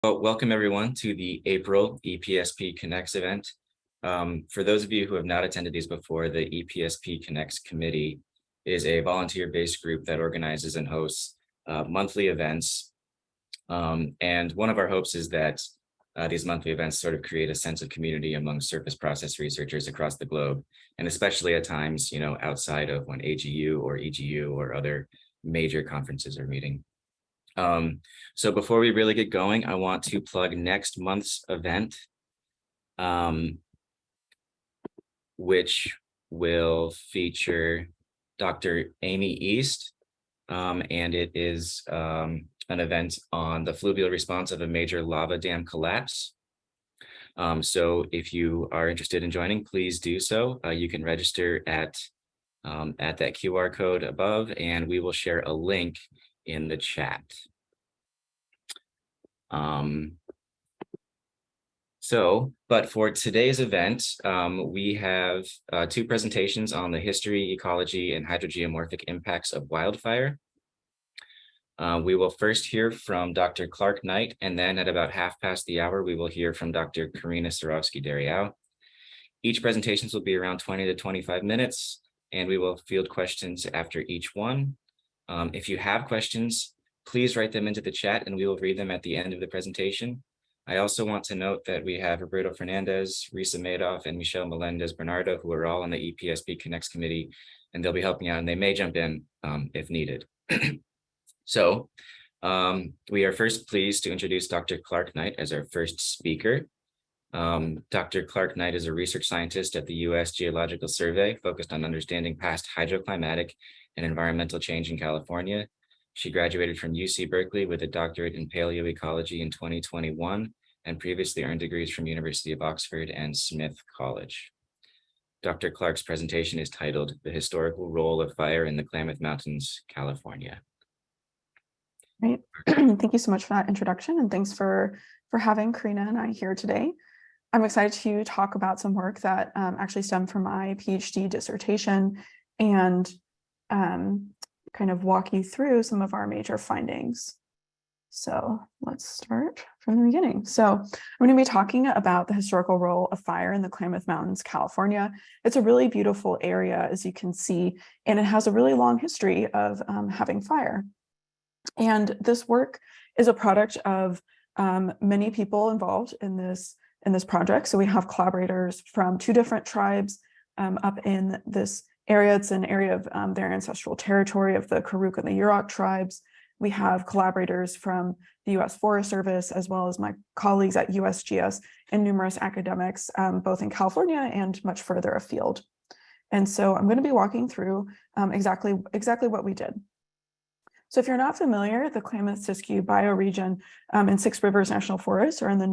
Well, welcome everyone to the April EPSP Connects event. For those of you who have not attended these before, the EPSP Connects Committee is a volunteer-based group that organizes and hosts monthly events. And one of our hopes is that these monthly events sort of create a sense of community among surface process researchers across the globe, and especially at times, outside of when AGU or EGU or other major conferences are meeting. So before we really get going, I want to plug next month's event, which will feature Dr. Amy East, and it is an event on the fluvial response of a major lava dam collapse. So if you are interested in joining, please do so. You can register at that QR code above, and we will share a link in the chat. But for today's event, we have two presentations on the history, ecology, and hydrogeomorphic impacts of wildfire. We will first hear from Dr. Clarke Knight, and then at about 1:30, we will hear from Dr. Corina Cerovski-Darriau. Each presentations will be around 20 to 25 minutes, and we will field questions after each one. If you have questions, please write them into the chat and we will read them at the end of the presentation. I also want to note that we have Roberto Fernandez, Risa Madoff, and Michelle Melendez-Bernardo, who are all on the EPSP Connects Committee, and they'll be helping out, and they may jump in if needed. So we are first pleased to introduce Dr. Clarke Knight as our first speaker. Dr. Clarke Knight is a research scientist at the U.S. Geological Survey, focused on understanding past hydroclimatic and environmental change in California. She graduated from UC Berkeley with a doctorate in paleoecology in 2021, and previously earned degrees from University of Oxford and Smith College. Dr. Clarke's presentation is titled "The Historical Role of Fire in the Klamath Mountains, California." Great. Thank you so much for that introduction, and thanks for having Corina and I here today. I'm excited to talk about some work that actually stemmed from my PhD dissertation and kind of walk you through some of our major findings. So let's start from the beginning. So I'm going to be talking about the historical role of fire in the Klamath Mountains, California. It's a really beautiful area, as you can see, and it has a really long history of having fire. And this work is a product of many people involved in this project. So we have collaborators from two different tribes up in this area. It's an area of their ancestral territory of the Karuk and the Yurok tribes. We have collaborators from the U.S. Forest Service, as well as my colleagues at USGS and numerous academics, both in California and much further afield. And so I'm going to be walking through exactly what we did. So if you're not familiar, the Klamath-Siskiyou bioregion in Six Rivers National Forest are in the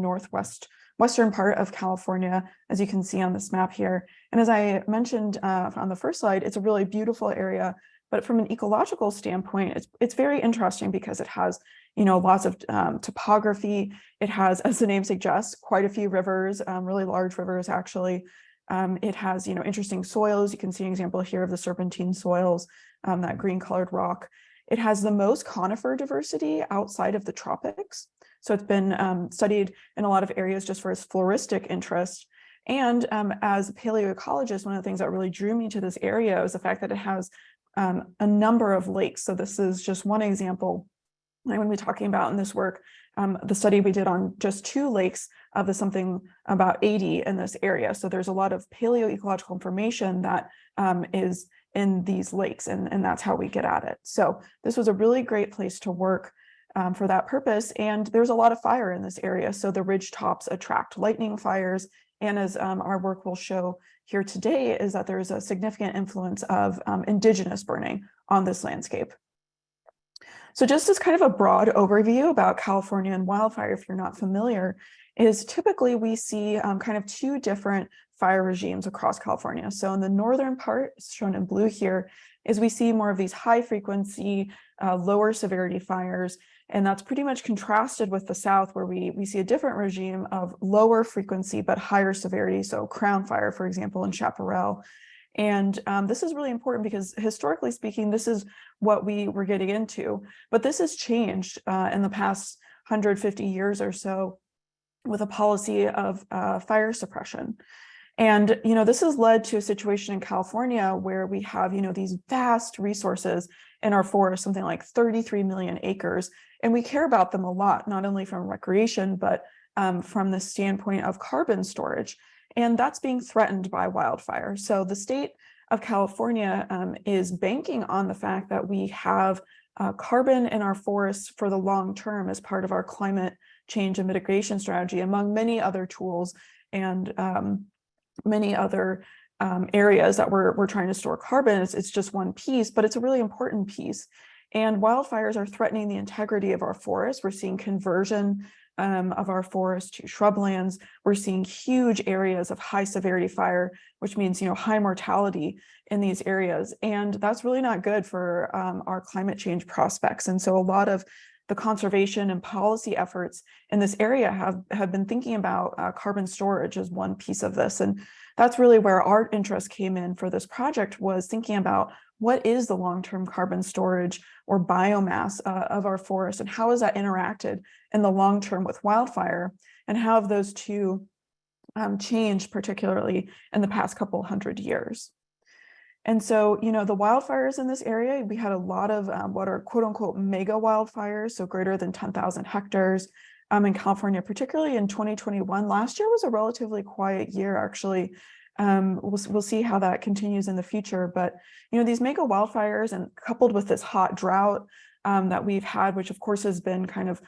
western part of California, as you can see on this map here. And as I mentioned on the first slide, it's a really beautiful area, but from an ecological standpoint, it's very interesting because it has, lots of topography. It has, as the name suggests, quite a few rivers, really large rivers, actually. It has, interesting soils. You can see an example here of the serpentine soils, that green colored rock. It has the most conifer diversity outside of the tropics. So it's been studied in a lot of areas just for its floristic interest. And as a paleoecologist, one of the things that really drew me to this area is the fact that it has a number of lakes. So this is just one example I'm going to be talking about in this work. The study we did on just two lakes of something about 80 in this area. So there's a lot of paleoecological information that is in these lakes, and that's how we get at it. So this was a really great place to work for that purpose. And there's a lot of fire in this area. So the ridge tops attract lightning fires. And as our work will show here today, is that there's a significant influence of indigenous burning on this landscape. So just as kind of a broad overview about California and wildfire, if you're not familiar, is typically we see kind of two different fire regimes across California. So in the northern part, shown in blue here, is we see more of these high frequency, lower severity fires. And that's pretty much contrasted with the south, where we see a different regime of lower frequency but higher severity. So Crown Fire, for example, in Chaparral. And this is really important because historically speaking, this is what we were getting into. But this has changed in the past 150 years or so with a policy of fire suppression. And, this has led to a situation in California where we have, these vast resources in our forest, something like 33 million acres. And we care about them a lot, not only from recreation, but from the standpoint of carbon storage. And that's being threatened by wildfire. So the state of California is banking on the fact that we have carbon in our forests for the long term as part of our climate change and mitigation strategy, among many other tools and many other areas that we're trying to store carbon. It's just one piece, but it's a really important piece. And wildfires are threatening the integrity of our forests. We're seeing conversion of our forests to shrublands. We're seeing huge areas of high severity fire, which means, high mortality in these areas. And that's really not good for our climate change prospects. And so a lot of the conservation and policy efforts in this area have been thinking about carbon storage as one piece of this. And that's really where our interest came in for this project, was thinking about what is the long-term carbon storage or biomass of our forest, and how is that interacted in the long term with wildfire, and how have those two changed, particularly in the past couple hundred years. And so, the wildfires in this area, we had a lot of what are quote unquote mega wildfires, so greater than 10,000 hectares in California, particularly in 2021. Last year was a relatively quiet year, actually. We'll see how that continues in the future. But, these mega wildfires, and coupled with this hot drought that we've had, which of course has been kind of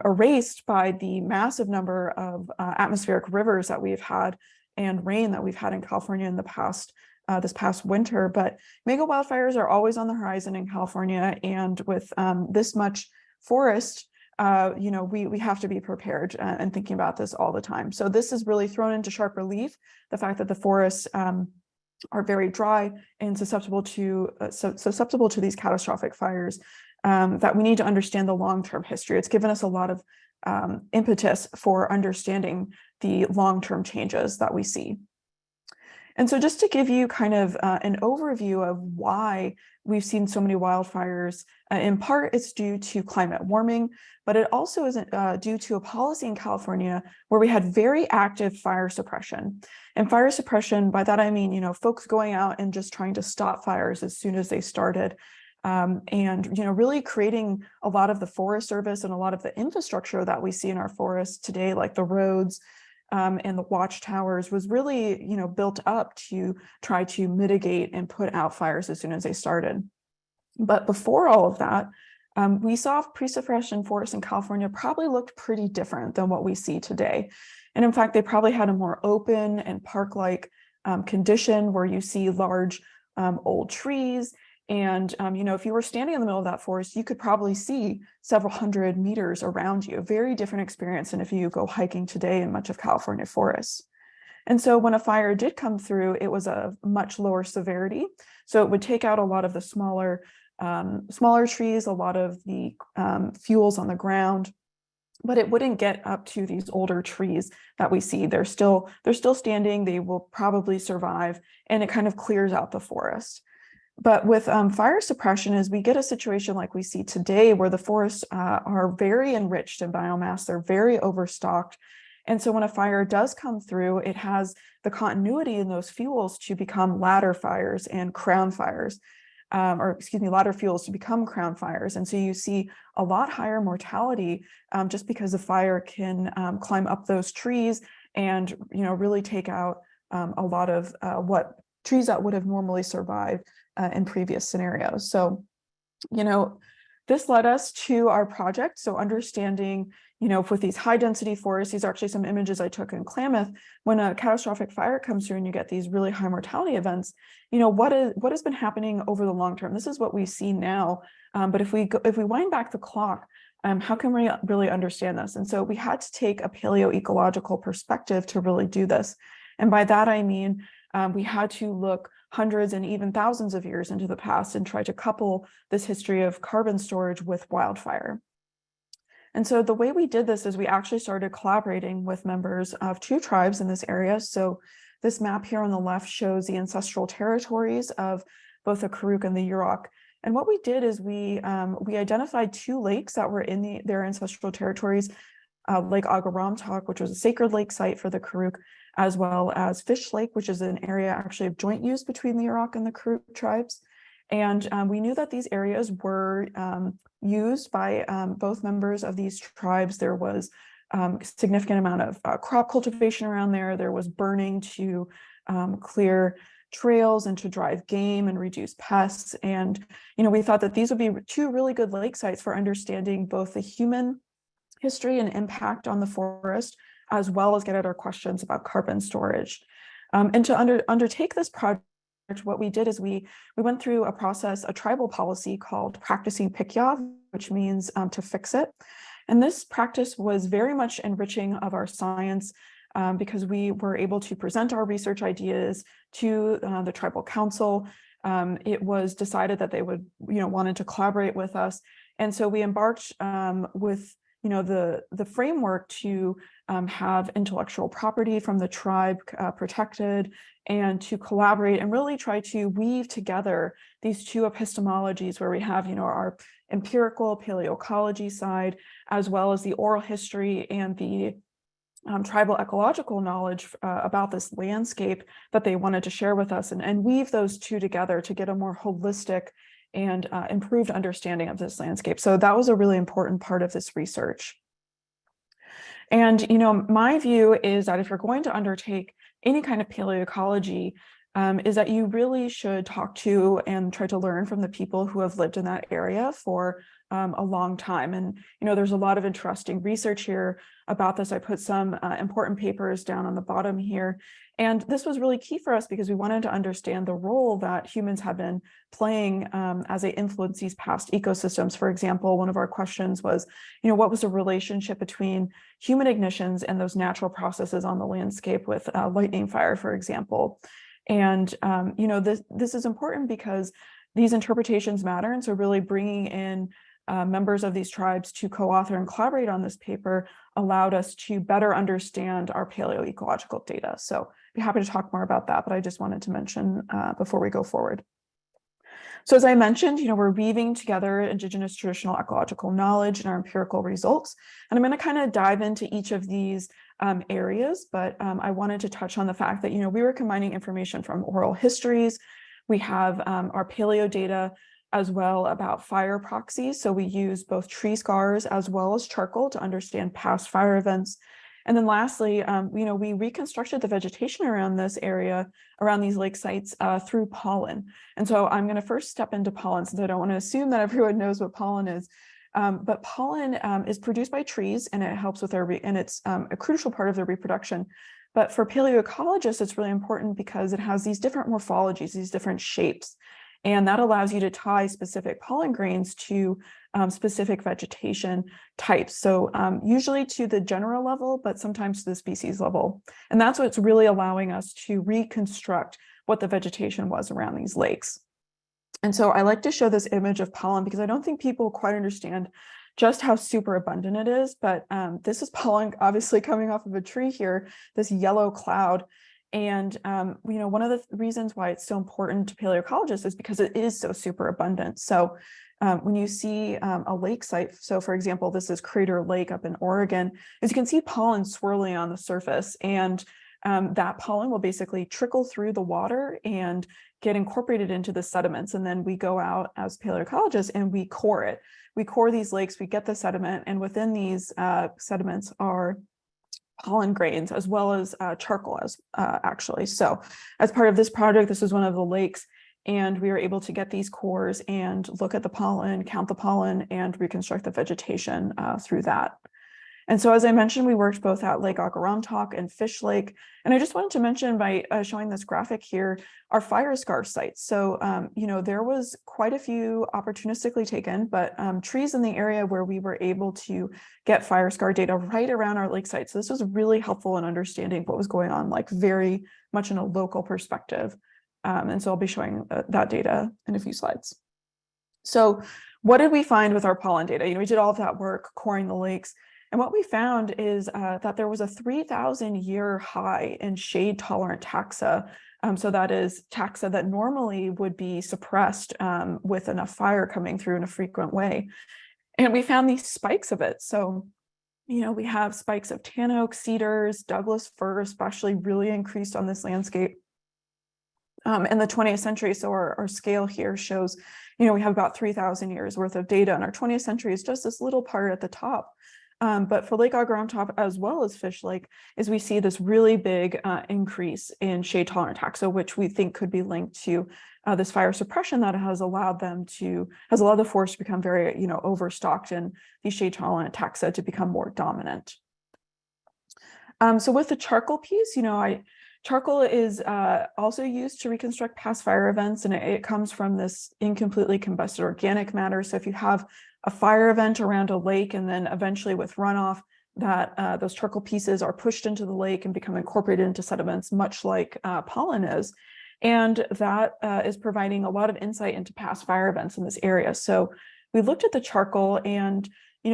erased by the massive number of atmospheric rivers that we've had and rain that we've had in California in the past this past winter. But mega wildfires are always on the horizon in California, and with this much forest, we have to be prepared and thinking about this all the time. So this is really thrown into sharp relief the fact that the forests are very dry and susceptible to these catastrophic fires, that we need to understand the long-term history. It's given us a lot of impetus for understanding the long-term changes that we see. And so just to give you kind of an overview of why we've seen so many wildfires, in part it's due to climate warming, but it also is due to a policy in California where we had very active fire suppression. And fire suppression, by that I mean, folks going out and just trying to stop fires as soon as they started. And really creating a lot of the Forest Service and a lot of the infrastructure that we see in our forests today, like the roads, and the watchtowers, was really, built up to try to mitigate and put out fires as soon as they started. But before all of that, we saw pre-suppression forests in California probably looked pretty different than what we see today. And in fact, they probably had a more open and park-like condition where you see large old trees. And, if you were standing in the middle of that forest, you could probably see several hundred meters around you. Very different experience than if you go hiking today in much of California forests. And so when a fire did come through, it was a much lower severity. So it would take out a lot of the smaller trees, a lot of the fuels on the ground, but it wouldn't get up to these older trees that we see. They're still standing. They will probably survive, and it kind of clears out the forest. But with fire suppression, as we get a situation like we see today, where the forests are very enriched in biomass, they're very overstocked. And so when a fire does come through, it has the continuity in those fuels to become ladder fires and crown fires, ladder fuels to become crown fires. And so you see a lot higher mortality just because the fire can climb up those trees and, really take out a lot of what trees that would have normally survived in previous scenarios. So, this led us to our project. So understanding, with these high density forests, these are actually some images I took in Klamath, when a catastrophic fire comes through and you get these really high mortality events, what has been happening over the long term? This is what we see now. But if we wind back the clock, how can we really understand this? And so we had to take a paleoecological perspective to really do this. And by that, I mean, we had to look hundreds and even thousands of years into the past and try to couple this history of carbon storage with wildfire. And so the way we did this is we actually started collaborating with members of 2 tribes in this area. So this map here on the left shows the ancestral territories of both the Karuk and the Yurok. And what we did is we identified 2 lakes that were in their ancestral territories, Lake Agaramtok, which was a sacred lake site for the Karuk, as well as Fish Lake, which is an area actually of joint use between the Yurok and the Karuk tribes. And we knew that these areas were used by both members of these tribes. There was significant amount of crop cultivation around there. There was burning to clear trails and to drive game and reduce pests. And, we thought that these would be 2 really good lake sites for understanding both the human history and impact on the forest, as well as get at our questions about carbon storage. And to undertake this project, what we did is we went through a tribal policy called practicing Pikyav, which means to fix it. And this practice was very much enriching of our science because we were able to present our research ideas to the tribal council. It was decided that they would, wanted to collaborate with us. And so we embarked with the framework to have intellectual property from the tribe protected, and to collaborate and really try to weave together these 2 epistemologies where we have, our empirical paleoecology side, as well as the oral history and the tribal ecological knowledge about this landscape that they wanted to share with us, and weave those 2 together to get a more holistic and improved understanding of this landscape. So that was a really important part of this research. And, my view is that if you're going to undertake any kind of paleoecology, is that you really should talk to and try to learn from the people who have lived in that area for a long time. And, there's a lot of interesting research here about this. I put some important papers down on the bottom here. And this was really key for us because we wanted to understand the role that humans have been playing as they influence these past ecosystems. For example, one of our questions was, what was the relationship between human ignitions and those natural processes on the landscape with lightning fire, for example. And, this is important because these interpretations matter. And so really bringing in members of these tribes to co-author and collaborate on this paper allowed us to better understand our paleoecological data. So I'd be happy to talk more about that, but I just wanted to mention before we go forward. So as I mentioned, we're weaving together Indigenous traditional ecological knowledge and our empirical results. And I'm going to kind of dive into each of these areas, but I wanted to touch on the fact that, we were combining information from oral histories. We have our paleo data as well about fire proxies. So we use both tree scars as well as charcoal to understand past fire events. And then lastly, we reconstructed the vegetation around this area, around these lake sites through pollen. And so I'm going to first step into pollen, since I don't want to assume that everyone knows what pollen is. But pollen is produced by trees, and it helps with their, and it's a crucial part of their reproduction. But for paleoecologists, it's really important because it has these different morphologies, these different shapes. And that allows you to tie specific pollen grains to specific vegetation types. So usually to the general level, but sometimes to the species level. And that's what's really allowing us to reconstruct what the vegetation was around these lakes. And so I like to show this image of pollen because I don't think people quite understand just how super abundant it is. But this is pollen obviously coming off of a tree here, this yellow cloud. And, one of the reasons why it's so important to paleoecologists is because it is so super abundant. So when you see a lake site, so for example, this is Crater Lake up in Oregon, as you can see pollen swirling on the surface, and that pollen will basically trickle through the water and get incorporated into the sediments. And then we go out as paleoecologists and we core it. We core these lakes, we get the sediment, and within these sediments are pollen grains as well as charcoal actually. So as part of this project, this is one of the lakes, and we were able to get these cores and look at the pollen, count the pollen, and reconstruct the vegetation through that. And so, as I mentioned, we worked both at Lake Agaramtok and Fish Lake. And I just wanted to mention by showing this graphic here, our fire scar sites. So, there was quite a few opportunistically taken, but trees in the area where we were able to get fire scar data right around our lake sites. So this was really helpful in understanding what was going on, like very much in a local perspective. And so I'll be showing that data in a few slides. So what did we find with our pollen data? We did all of that work coring the lakes. And what we found is that there was a 3,000-year high in shade-tolerant taxa. So that is taxa that normally would be suppressed with enough fire coming through in a frequent way. And we found these spikes of it. So, we have spikes of tan oak, cedars, Douglas fir, especially really increased on this landscape in the 20th century. So our scale here shows, we have about 3,000 years worth of data, and our 20th century is just this little part at the top. But for Lake Top as well as Fish Lake, is we see this really big increase in shade tolerant taxa, which we think could be linked to this fire suppression that has allowed the forest to become very, overstocked, and these shade tolerant taxa to become more dominant. So with the charcoal piece, charcoal is also used to reconstruct past fire events, and it comes from this incompletely combusted organic matter. So if you have a fire event around a lake, and then eventually with runoff, that those charcoal pieces are pushed into the lake and become incorporated into sediments, much like pollen is. And that is providing a lot of insight into past fire events in this area. So we looked at the charcoal, and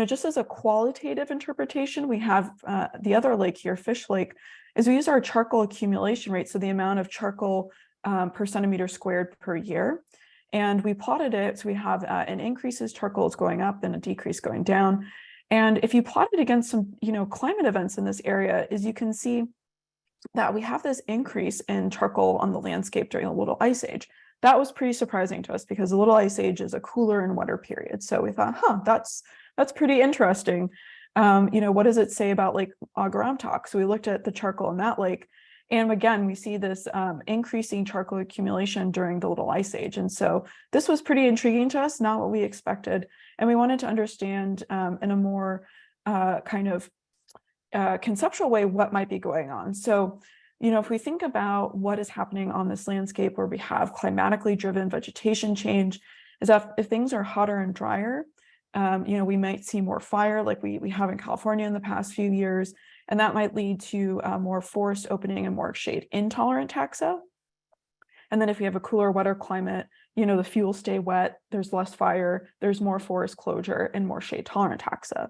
just as a qualitative interpretation, we have the other lake here, Fish Lake, is we use our charcoal accumulation rate, so the amount of charcoal per centimeter squared per year. And we plotted it, so we have an increase as charcoal is going up and a decrease going down. And if you plot it against some, climate events in this area, is you can see that we have this increase in charcoal on the landscape during the Little Ice Age. That was pretty surprising to us, because the Little Ice Age is a cooler and wetter period. So we thought, that's pretty interesting. What does it say about Lake Agaramtok? So we looked at the charcoal in that lake, and again, we see this increasing charcoal accumulation during the Little Ice Age. And so this was pretty intriguing to us, not what we expected. And we wanted to understand in a more conceptual way what might be going on. So, if we think about what is happening on this landscape where we have climatically driven vegetation change, is that if things are hotter and drier, we might see more fire like we have in California in the past few years, and that might lead to more forest opening and more shade intolerant taxa. And then if we have a cooler, wetter climate, the fuels stay wet, there's less fire, there's more forest closure and more shade tolerant taxa.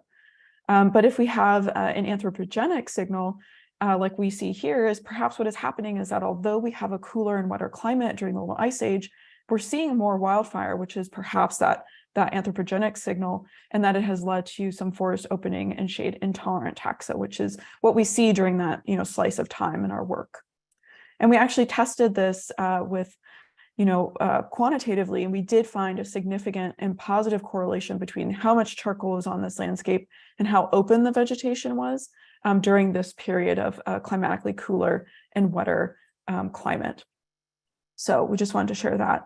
But if we have an anthropogenic signal, like we see here, is perhaps what is happening is that although we have a cooler and wetter climate during the Little Ice Age, we're seeing more wildfire, which is perhaps that anthropogenic signal, and that it has led to some forest opening and shade intolerant taxa, which is what we see during that slice of time in our work. And we actually tested this with quantitatively, and we did find a significant and positive correlation between how much charcoal was on this landscape and how open the vegetation was during this period of climatically cooler and wetter climate. So we just wanted to share that.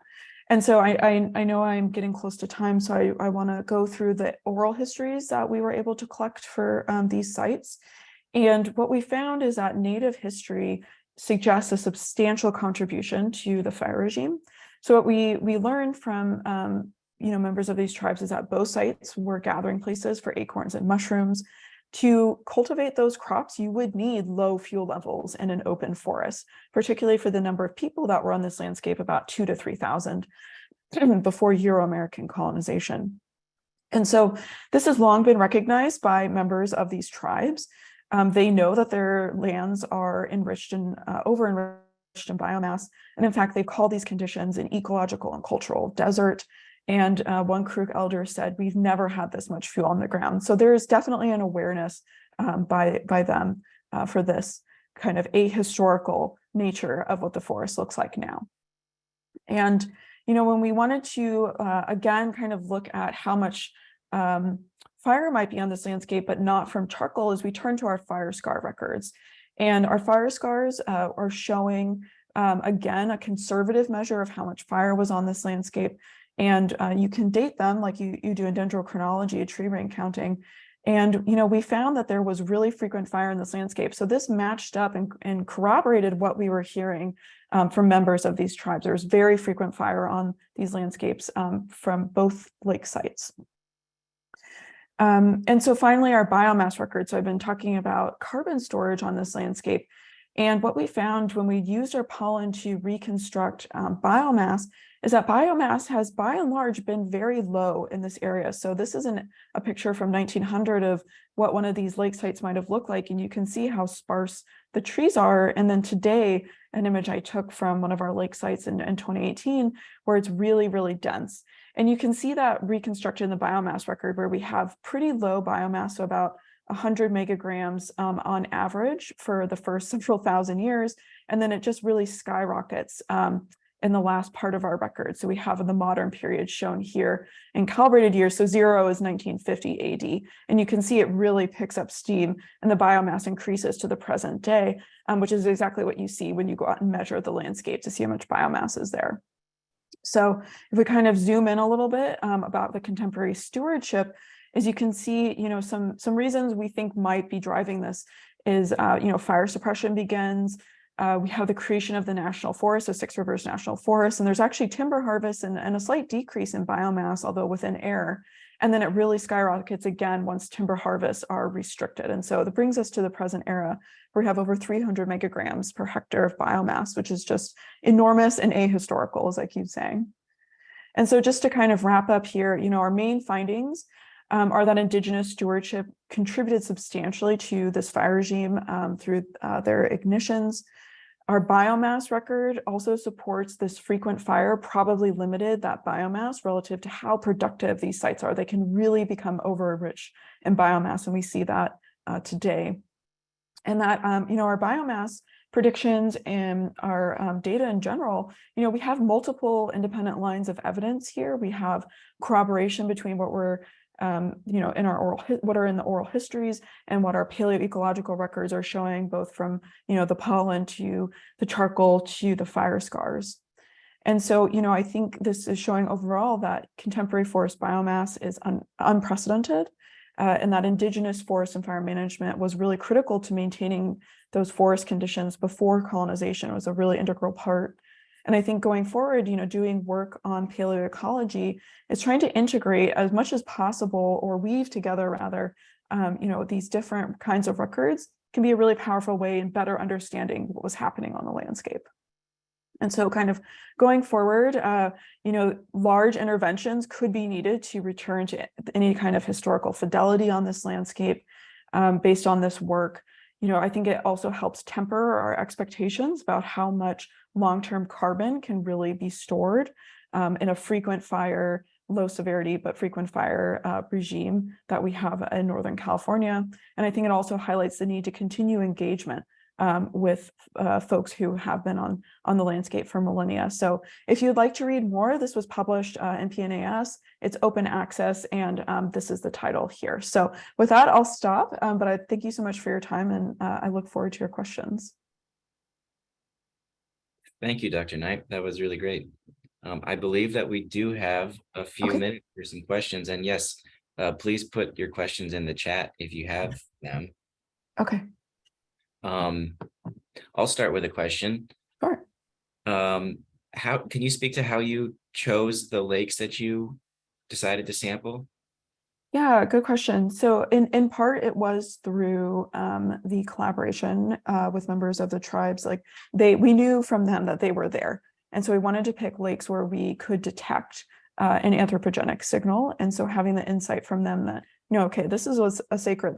And so I know I'm getting close to time, so I want to go through the oral histories that we were able to collect for these sites. And what we found is that Native history suggests a substantial contribution to the fire regime. So what we learned from members of these tribes is that both sites were gathering places for acorns and mushrooms. To cultivate those crops, you would need low fuel levels in an open forest, particularly for the number of people that were on this landscape, about 2,000 to 3,000 before Euro-American colonization. And so this has long been recognized by members of these tribes. They know that their lands are enriched and over-enriched in biomass. And in fact, they've called these conditions an ecological and cultural desert. And one Crook elder said, we've never had this much fuel on the ground. So there is definitely an awareness by them for this kind of ahistorical nature of what the forest looks like now. And, when we wanted to, again, kind of look at how much fire might be on this landscape, but not from charcoal, as we turn to our fire scar records. And our fire scars are showing, again, a conservative measure of how much fire was on this landscape. And you can date them like you do in dendrochronology, tree ring counting. And, we found that there was really frequent fire in this landscape. So this matched up and corroborated what we were hearing from members of these tribes. There was very frequent fire on these landscapes from both lake sites. And so finally, our biomass records. So I've been talking about carbon storage on this landscape. And what we found when we used our pollen to reconstruct biomass is that biomass has by and large been very low in this area. So this is a picture from 1900 of what one of these lake sites might have looked like. And you can see how sparse the trees are. And then today, an image I took from one of our lake sites in 2018, where it's really, really dense. And you can see that reconstructed in the biomass record where we have pretty low biomass, so about 100 megagrams on average for the first several thousand years. And then it just really skyrockets in the last part of our record. So we have the modern period shown here in calibrated years. So 0 is 1950 AD. And you can see it really picks up steam and the biomass increases to the present day, which is exactly what you see when you go out and measure the landscape to see how much biomass is there. So if we kind of zoom in a little bit about the contemporary stewardship, as you can see, some reasons we think might be driving this is, fire suppression begins. We have the creation of the national forest, so Six Rivers National Forest, and there's actually timber harvest and a slight decrease in biomass, although within air. And then it really skyrockets again once timber harvests are restricted. And so that brings us to the present era, where we have over 300 megagrams per hectare of biomass, which is just enormous and ahistorical, as I keep saying. And so just to kind of wrap up here, our main findings are that Indigenous stewardship contributed substantially to this fire regime through their ignitions. Our biomass record also supports this frequent fire probably limited that biomass relative to how productive these sites are. They can really become over-rich in biomass, and we see that today. And that, our biomass predictions and our data in general, we have multiple independent lines of evidence here. We have corroboration between what we're in our what are in the oral histories and what our paleoecological records are showing, both from, the pollen to the charcoal to the fire scars. And so, I think this is showing overall that contemporary forest biomass is unprecedented, and that Indigenous forest and fire management was really critical to maintaining those forest conditions before colonization. It was a really integral part. And I think going forward, doing work on paleoecology is trying to integrate as much as possible, or weave together rather, these different kinds of records can be a really powerful way in better understanding what was happening on the landscape. And so kind of going forward, large interventions could be needed to return to any kind of historical fidelity on this landscape based on this work. I think it also helps temper our expectations about how much long-term carbon can really be stored in a frequent fire, low severity, but frequent fire regime that we have in Northern California. And I think it also highlights the need to continue engagement with folks who have been on the landscape for millennia. So if you'd like to read more, this was published in PNAS. It's open access, and this is the title here. So with that, I'll stop, but I thank you so much for your time, and I look forward to your questions. Thank you, Dr. Knight. That was really great. I believe that we do have a few minutes for some questions, and yes, please put your questions in the chat if you have them. Okay. I'll start with a question. Sure. How can you speak to how you chose the lakes that you decided to sample? Yeah, good question. So in part, it was through the collaboration with members of the tribes. Like we knew from them that they were there. And so we wanted to pick lakes where we could detect an anthropogenic signal. And so having the insight from them that, okay, this is a sacred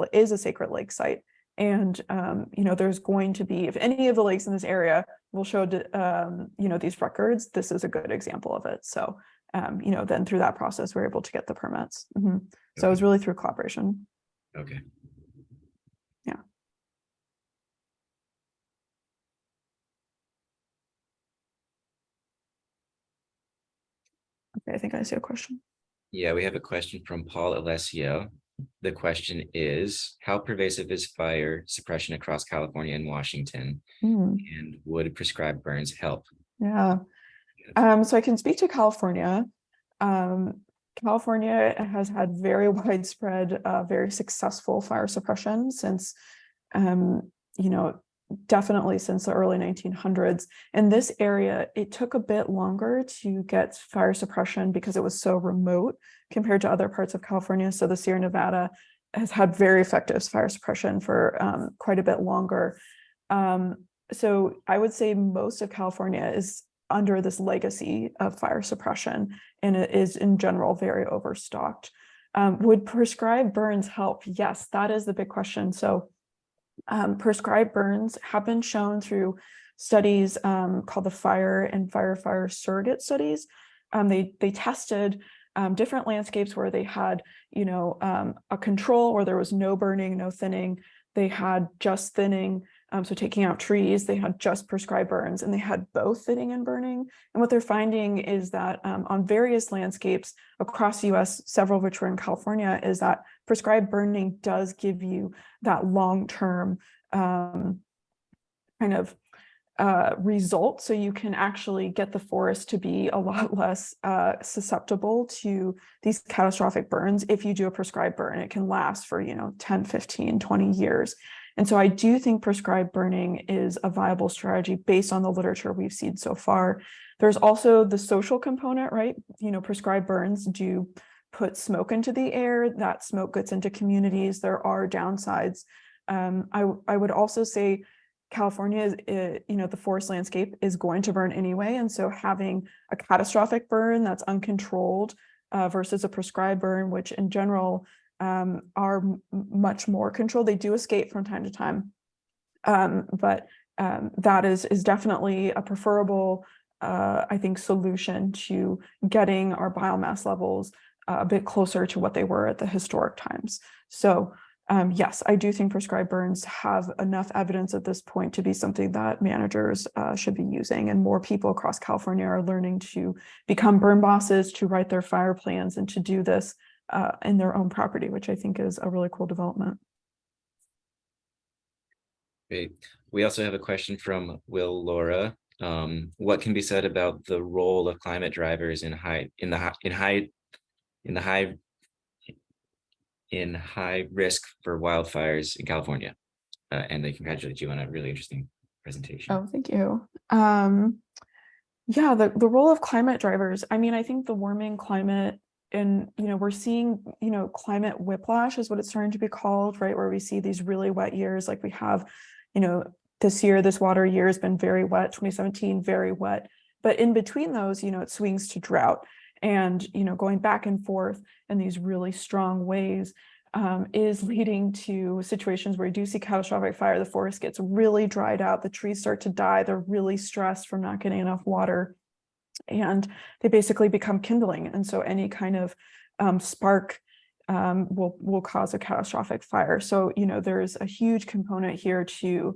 lake site. And, there's going to be, if any of the lakes in this area will show, these records, this is a good example of it. So, then through that process, we're able to get the permits. Mm-hmm. So it was really through collaboration. Okay. Yeah. Okay, I think I see a question. Yeah, we have a question from Paul Alessio. The question is, how pervasive is fire suppression across California and Washington? And would prescribed burns help? Yeah. So I can speak to California. California has had very widespread, very successful fire suppression since, definitely since the early 1900s. In this area, it took a bit longer to get fire suppression because it was so remote compared to other parts of California. So the Sierra Nevada has had very effective fire suppression for quite a bit longer. So I would say most of California is under this legacy of fire suppression, and it is in general very overstocked. Would prescribed burns help? Yes, that is the big question. So prescribed burns have been shown through studies called the fire and firefighter surrogate studies. They tested different landscapes where they had, a control where there was no burning, no thinning. They had just thinning, so taking out trees. They had just prescribed burns, and they had both thinning and burning. And what they're finding is that on various landscapes across the US, several of which were in California, is that prescribed burning does give you that long-term kind of result. So you can actually get the forest to be a lot less susceptible to these catastrophic burns. If you do a prescribed burn, it can last for, 10, 15, 20 years. And so I do think prescribed burning is a viable strategy based on the literature we've seen so far. There's also the social component, right? Prescribed burns do put smoke into the air. That smoke gets into communities. There are downsides. I would also say California is, the forest landscape is going to burn anyway. And so having a catastrophic burn that's uncontrolled versus a prescribed burn, which in general are much more controlled. They do escape from time to time. But that is definitely a preferable, I think, solution to getting our biomass levels a bit closer to what they were at the historic times. So yes, I do think prescribed burns have enough evidence at this point to be something that managers should be using, and more people across California are learning to become burn bosses, to write their fire plans, and to do this in their own property, which I think is a really cool development. Great. We also have a question from Will Laura. What can be said about the role of climate drivers in high risk for wildfires in California? And they congratulate you on a really interesting presentation. Oh, thank you. Yeah, the role of climate drivers. I mean, I think the warming climate, and we're seeing, climate whiplash is what it's starting to be called, right? Where we see these really wet years, like we have, this year, this water year has been very wet, 2017, very wet. But in between those, it swings to drought, and, going back and forth in these really strong waves is leading to situations where you do see catastrophic fire. The forest gets really dried out, the trees start to die, they're really stressed from not getting enough water, and they basically become kindling. And so any kind of spark will cause a catastrophic fire. So, there's a huge component here to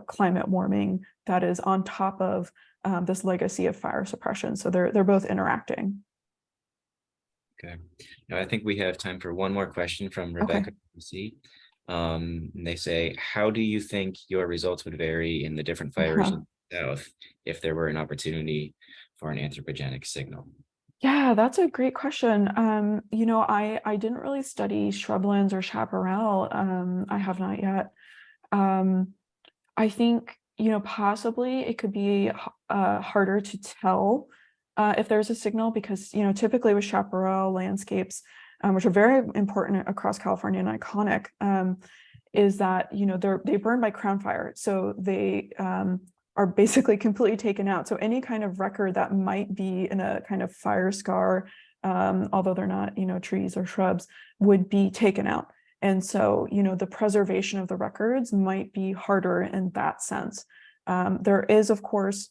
climate warming that is on top of this legacy of fire suppression. So they're both interacting. Okay. Now I think we have time for one more question from Rebecca. Okay. And they say, how do you think your results would vary in the different fires in the South if there were an opportunity for an anthropogenic signal? Yeah, that's a great question. I didn't really study shrublands or chaparral. I have not yet. I think, possibly it could be harder to tell if there's a signal, because, typically with chaparral landscapes, which are very important across California and iconic, is that, they burn by crown fire. So they are basically completely taken out. So any kind of record that might be in a kind of fire scar, although they're not, trees or shrubs, would be taken out. And so, the preservation of the records might be harder in that sense. There is, of course,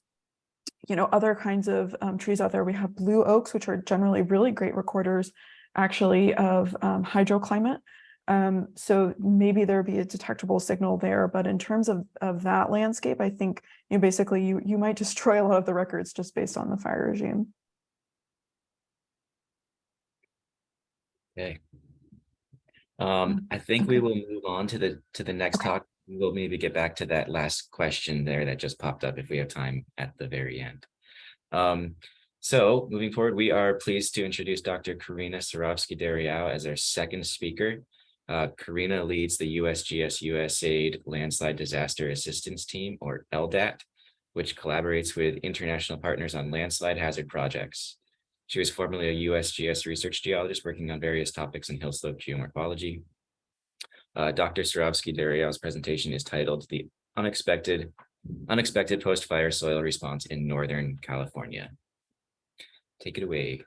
other kinds of trees out there. We have blue oaks, which are generally really great recorders, actually, of hydroclimate. So maybe there'd be a detectable signal there, but in terms of that landscape, I think basically you might destroy a lot of the records just based on the fire regime. Okay. I think we will move on to the next talk. We'll maybe get back to that last question there that just popped up if we have time at the very end. So moving forward, we are pleased to introduce Dr. Corina Cerovski-Darriau as our second speaker. Corina leads the USGS USAID Landslide Disaster Assistance Team, or LDAT, which collaborates with international partners on landslide hazard projects. She was formerly a USGS research geologist working on various topics in hill slope geomorphology. Dr. Cerovski-Darriau's presentation is titled "The Unexpected unexpected post-fire soil response in Northern California. Take it away.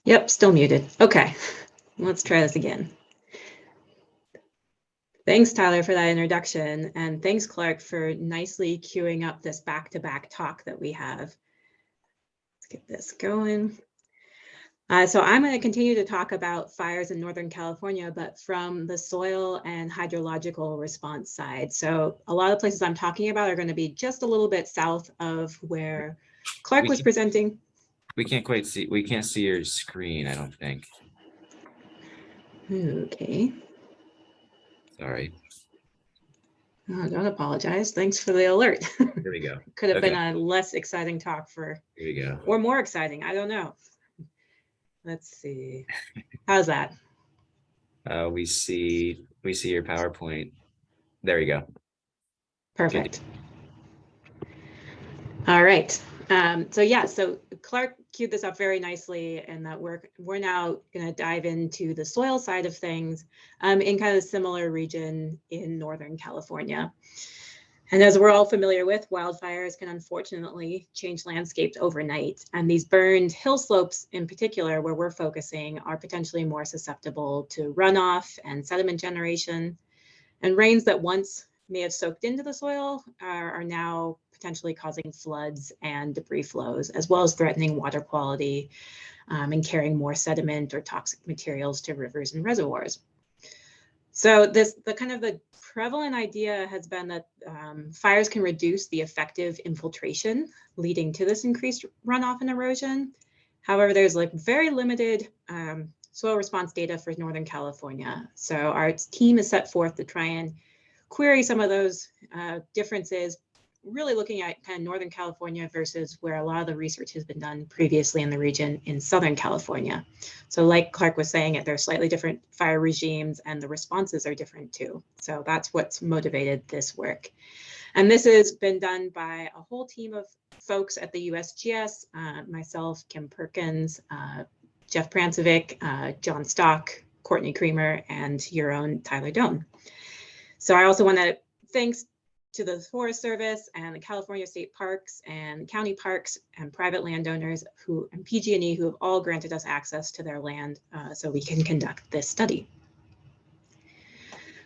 Yep, still muted. Okay, let's try this again. Thanks, Tyler, for that introduction. And thanks, Clarke, for nicely queuing up this back-to-back talk that we have. Let's get this going. So I'm going to continue to talk about fires in Northern California, but from the soil and hydrological response side. So a lot of places I'm talking about are going to be just a little bit south of where Clarke was presenting. We can't see your screen, I don't think. Okay. Sorry. Oh, don't apologize. Thanks for the alert. Here we go. Could have been a less exciting talk for, here we go. Or more exciting. I don't know. Let's see. How's that? We see your PowerPoint. There you go. Perfect. All right. So Clarke queued this up very nicely, and that we're now going to dive into the soil side of things in kind of a similar region in Northern California. And as we're all familiar with, wildfires can unfortunately change landscapes overnight. And these burned hill slopes in particular, where we're focusing, are potentially more susceptible to runoff and sediment generation. And rains that once may have soaked into the soil are now potentially causing floods and debris flows, as well as threatening water quality and carrying more sediment or toxic materials to rivers and reservoirs. So the prevalent idea has been that fires can reduce the effective infiltration leading to this increased runoff and erosion. However, there's very limited soil response data for Northern California. So our team is set forth to try and query some of those differences, really looking at kind of Northern California versus where a lot of the research has been done previously in the region in Southern California. So like Clarke was saying, there are slightly different fire regimes and the responses are different too. So that's what's motivated this work. And this has been done by a whole team of folks at the USGS, myself, Kim Perkins, Jeff Prancevic, John Stock, Courtney Creamer, and your own Tyler Doan. So I also want to thanks to the Forest Service and the California State Parks and county parks and private landowners and PG&E who have all granted us access to their land so we can conduct this study.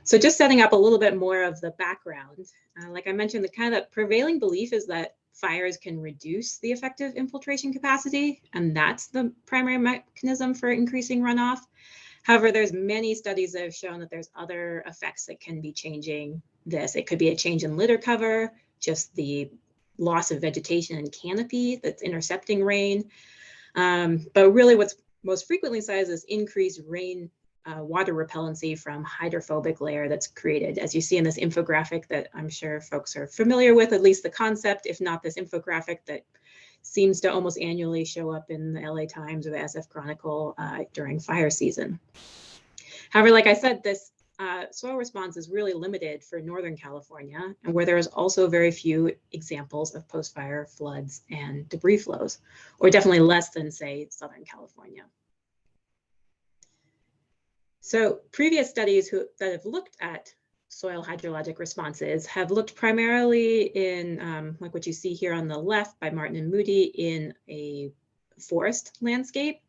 So just setting up a little bit more of the background, like I mentioned, the prevailing belief is that fires can reduce the effective infiltration capacity, and that's the primary mechanism for increasing runoff. However, there's many studies that have shown that there's other effects that can be changing this. It could be a change in litter cover, just the loss of vegetation and canopy that's intercepting rain. But really what's most frequently cited is increased rain water repellency from hydrophobic layer that's created, as you see in this infographic that I'm sure folks are familiar with, at least the concept, if not this infographic that seems to almost annually show up in the LA Times or the SF Chronicle during fire season. However, like I said, this soil response is really limited for Northern California, and where there is also very few examples of post-fire floods and debris flows, or definitely less than, say, Southern California. So previous studies that have looked at soil hydrologic responses have looked primarily in, like what you see here on the left by Martin and Moody, in a forest landscape,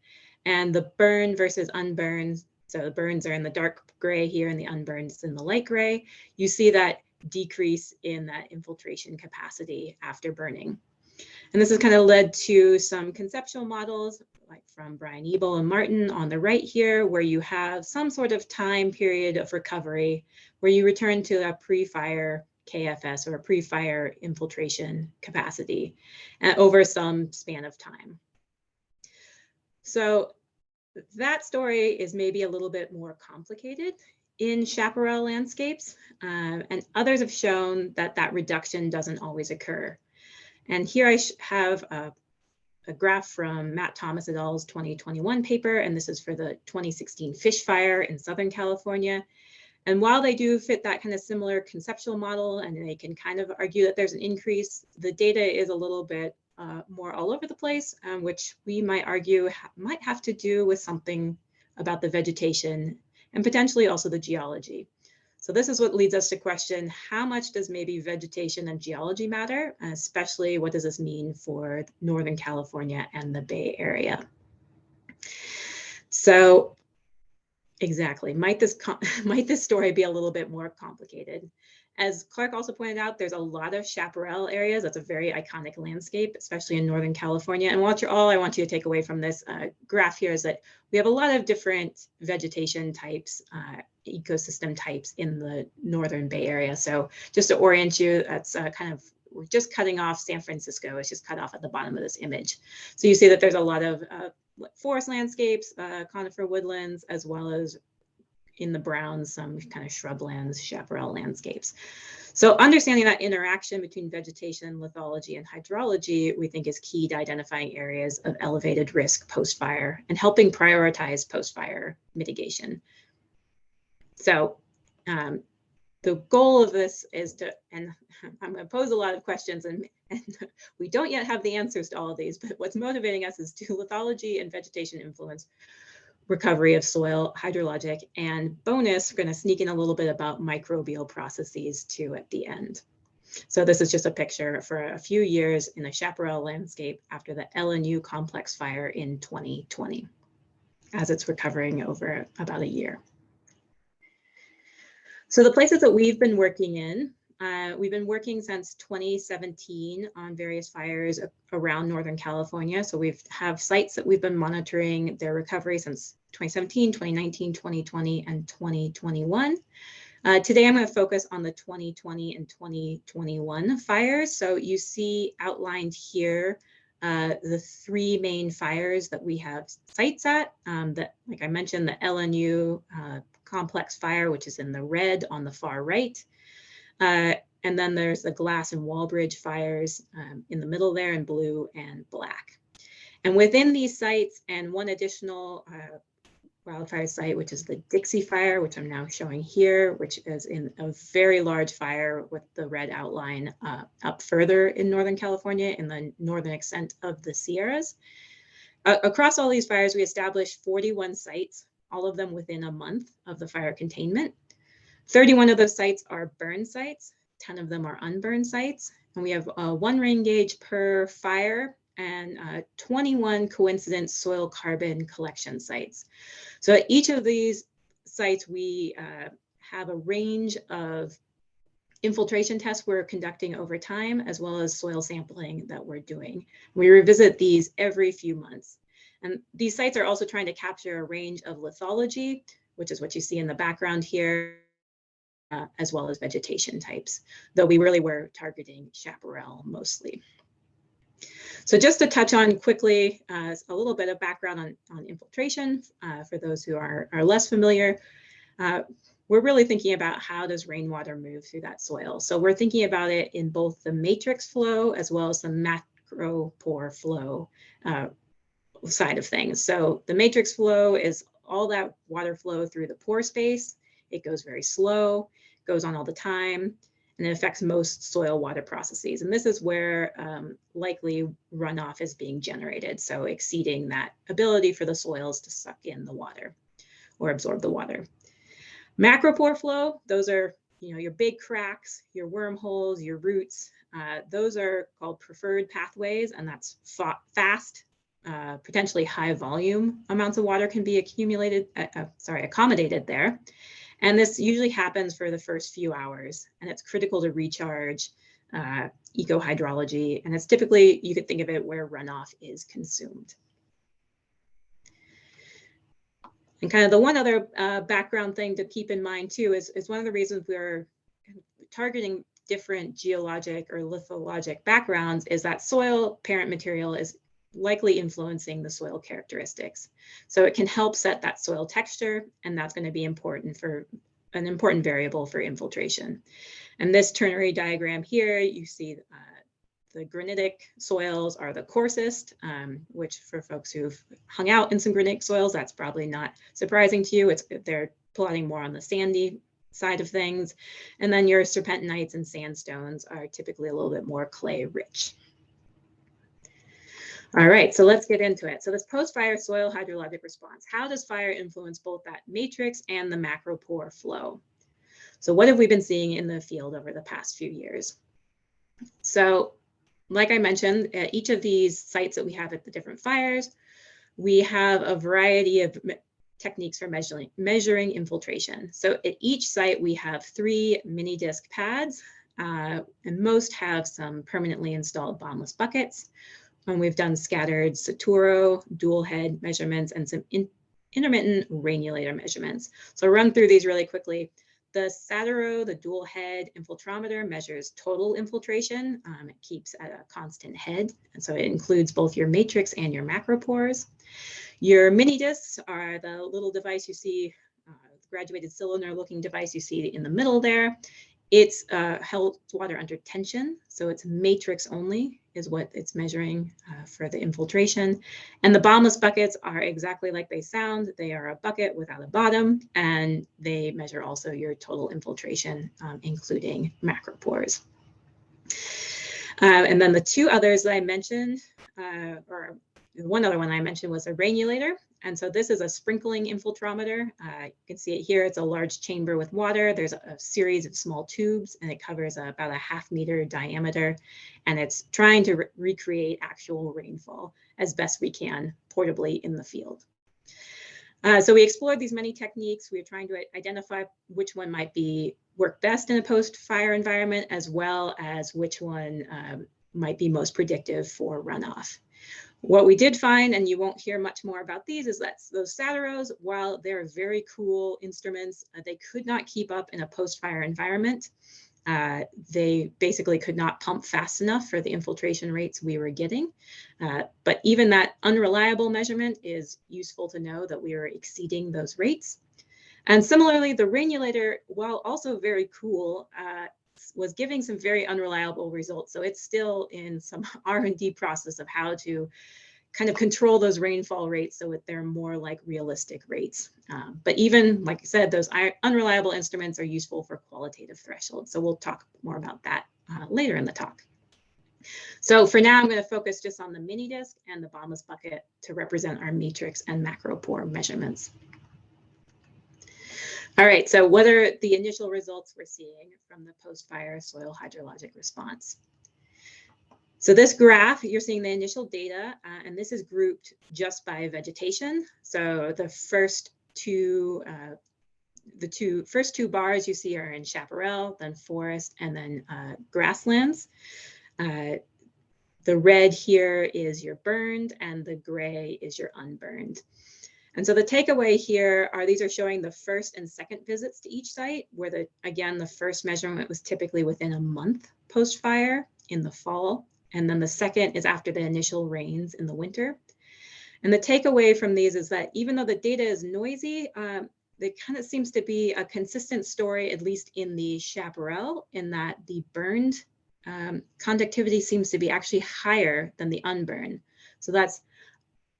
and the burn versus unburned. So the burns are in the dark gray here and the unburned in the light gray. You see that decrease in that infiltration capacity after burning. And this has kind of led to some conceptual models like from Brian Ebel and Martin on the right here, where you have some sort of time period of recovery where you return to a pre-fire KFS or a pre-fire infiltration capacity over some span of time. So that story is maybe a little bit more complicated in chaparral landscapes, and others have shown that that reduction doesn't always occur. And here I have a graph from Matt Thomas et al.'s 2021 paper, and this is for the 2016 fish fire in Southern California. And while they do fit that kind of similar conceptual model, and they can kind of argue that there's an increase, the data is a little bit more all over the place, which we might argue might have to do with something about the vegetation and potentially also the geology. So this is what leads us to question, how much does maybe vegetation and geology matter, especially what does this mean for Northern California and the Bay Area? So exactly, might this story be a little bit more complicated? As Clarke also pointed out, there's a lot of chaparral areas. That's a very iconic landscape, especially in Northern California. And all I want you to take away from this graph here is that we have a lot of different vegetation types, ecosystem types in the Northern Bay Area. So just to orient you, that's we're just cutting off San Francisco. It's just cut off at the bottom of this image. So you see that there's a lot of forest landscapes, conifer woodlands, as well as in the browns, some kind of shrublands, chaparral landscapes. So understanding that interaction between vegetation, lithology, and hydrology, we think is key to identifying areas of elevated risk post-fire and helping prioritize post-fire mitigation. So the goal of this is to, and I'm going to pose a lot of questions, and we don't yet have the answers to all of these, but what's motivating us is do lithology and vegetation influence recovery of soil, hydrologic, and bonus, we're going to sneak in a little bit about microbial processes too at the end. So this is just a picture for a few years in a chaparral landscape after the LNU complex fire in 2020, as it's recovering over about a year. So the places that we've been working in, we've been working since 2017 on various fires around Northern California. So we have sites that we've been monitoring their recovery since 2017, 2019, 2020, and 2021. Today, I'm going to focus on the 2020 and 2021 fires. So you see outlined here the three main fires that we have sites at. That, like I mentioned, the LNU complex fire, which is in the red on the far right. And then there's the Glass and Wallbridge fires in the middle there in blue and black. And within these sites and one additional wildfire site, which is the Dixie Fire, which I'm now showing here, which is in a very large fire with the red outline up further in Northern California in the northern extent of the Sierras. Across all these fires, we established 41 sites, all of them within a month of the fire containment. 31 of those sites are burn sites, 10 of them are unburned sites, and we have 1 rain gauge per fire and 21 coincident soil carbon collection sites. So at each of these sites, we have a range of infiltration tests we're conducting over time, as well as soil sampling that we're doing. We revisit these every few months. And these sites are also trying to capture a range of lithology, which is what you see in the background here, as well as vegetation types, though we really were targeting chaparral mostly. So just to touch on quickly, a little bit of background on infiltration for those who are less familiar. We're really thinking about how does rainwater move through that soil. So we're thinking about it in both the matrix flow as well as the macro pore flow side of things. So the matrix flow is all that water flow through the pore space. It goes very slow, goes on all the time, and it affects most soil water processes. And this is where likely runoff is being generated, so exceeding that ability for the soils to suck in the water or absorb the water. Macro pore flow, those are your big cracks, your wormholes, your roots. Those are called preferred pathways, and that's fast, potentially high volume amounts of water can be accommodated there. And this usually happens for the first few hours, and it's critical to recharge ecohydrology. And it's typically, you could think of it where runoff is consumed. And kind of the one other background thing to keep in mind too is one of the reasons we're targeting different geologic or lithologic backgrounds is that soil parent material is likely influencing the soil characteristics. So it can help set that soil texture, and that's going to be important for an important variable for infiltration. And this ternary diagram here, you see the granitic soils are the coarsest, which for folks who've hung out in some granitic soils, that's probably not surprising to you. They're plotting more on the sandy side of things. And then your serpentinites and sandstones are typically a little bit more clay rich. All right, so let's get into it. So this post-fire soil hydrologic response, how does fire influence both that matrix and the macropore flow? So what have we been seeing in the field over the past few years? So like I mentioned, at each of these sites that we have at the different fires, we have a variety of techniques for measuring infiltration. So at each site, we have 3 mini disc pads, and most have some permanently installed bombless buckets. And we've done scattered Saturo, dual head measurements, and some intermittent radiolator measurements. So I'll run through these really quickly. The Saturo, the dual head infiltrometer, measures total infiltration. It keeps at a constant head, and so it includes both your matrix and your macropores. Your mini discs are the little device you see, graduated cylinder looking device you see in the middle there. It's held water under tension, so it's matrix only is what it's measuring for the infiltration. And the bombless buckets are exactly like they sound. They are a bucket without a bottom, and they measure also your total infiltration, including macropores. And then the 2 others that I mentioned, or one other one I mentioned was a radiolator. And so this is a sprinkling infiltrometer. You can see it here. It's a large chamber with water. There's a series of small tubes, and it covers about a 1/2 meter diameter. And it's trying to recreate actual rainfall as best we can portably in the field. So we explored these many techniques. We were trying to identify which one might work best in a post-fire environment, as well as which one might be most predictive for runoff. What we did find, and you won't hear much more about these, is that those Saturos, while they're very cool instruments, they could not keep up in a post-fire environment. They basically could not pump fast enough for the infiltration rates we were getting. But even that unreliable measurement is useful to know that we were exceeding those rates. And similarly, the radiolator, while also very cool, was giving some very unreliable results. So it's still in some R&D process of how to kind of control those rainfall rates so that they're more like realistic rates. But even, like I said, those unreliable instruments are useful for qualitative thresholds. So we'll talk more about that later in the talk. So for now, I'm going to focus just on the mini disc and the bombless bucket to represent our matrix and macropore measurements. All right, so what are the initial results we're seeing from the post-fire soil hydrologic response? So this graph, you're seeing the initial data, and this is grouped just by vegetation. So the first two bars you see are in chaparral, then forest, and then grasslands. The red here is your burned, and the gray is your unburned. And so the takeaway here are these are showing the first and second visits to each site, where again, the first measurement was typically within a month post-fire in the fall. And then the second is after the initial rains in the winter. And the takeaway from these is that even though the data is noisy, it kind of seems to be a consistent story, at least in the chaparral, in that the burned conductivity seems to be actually higher than the unburned. So that's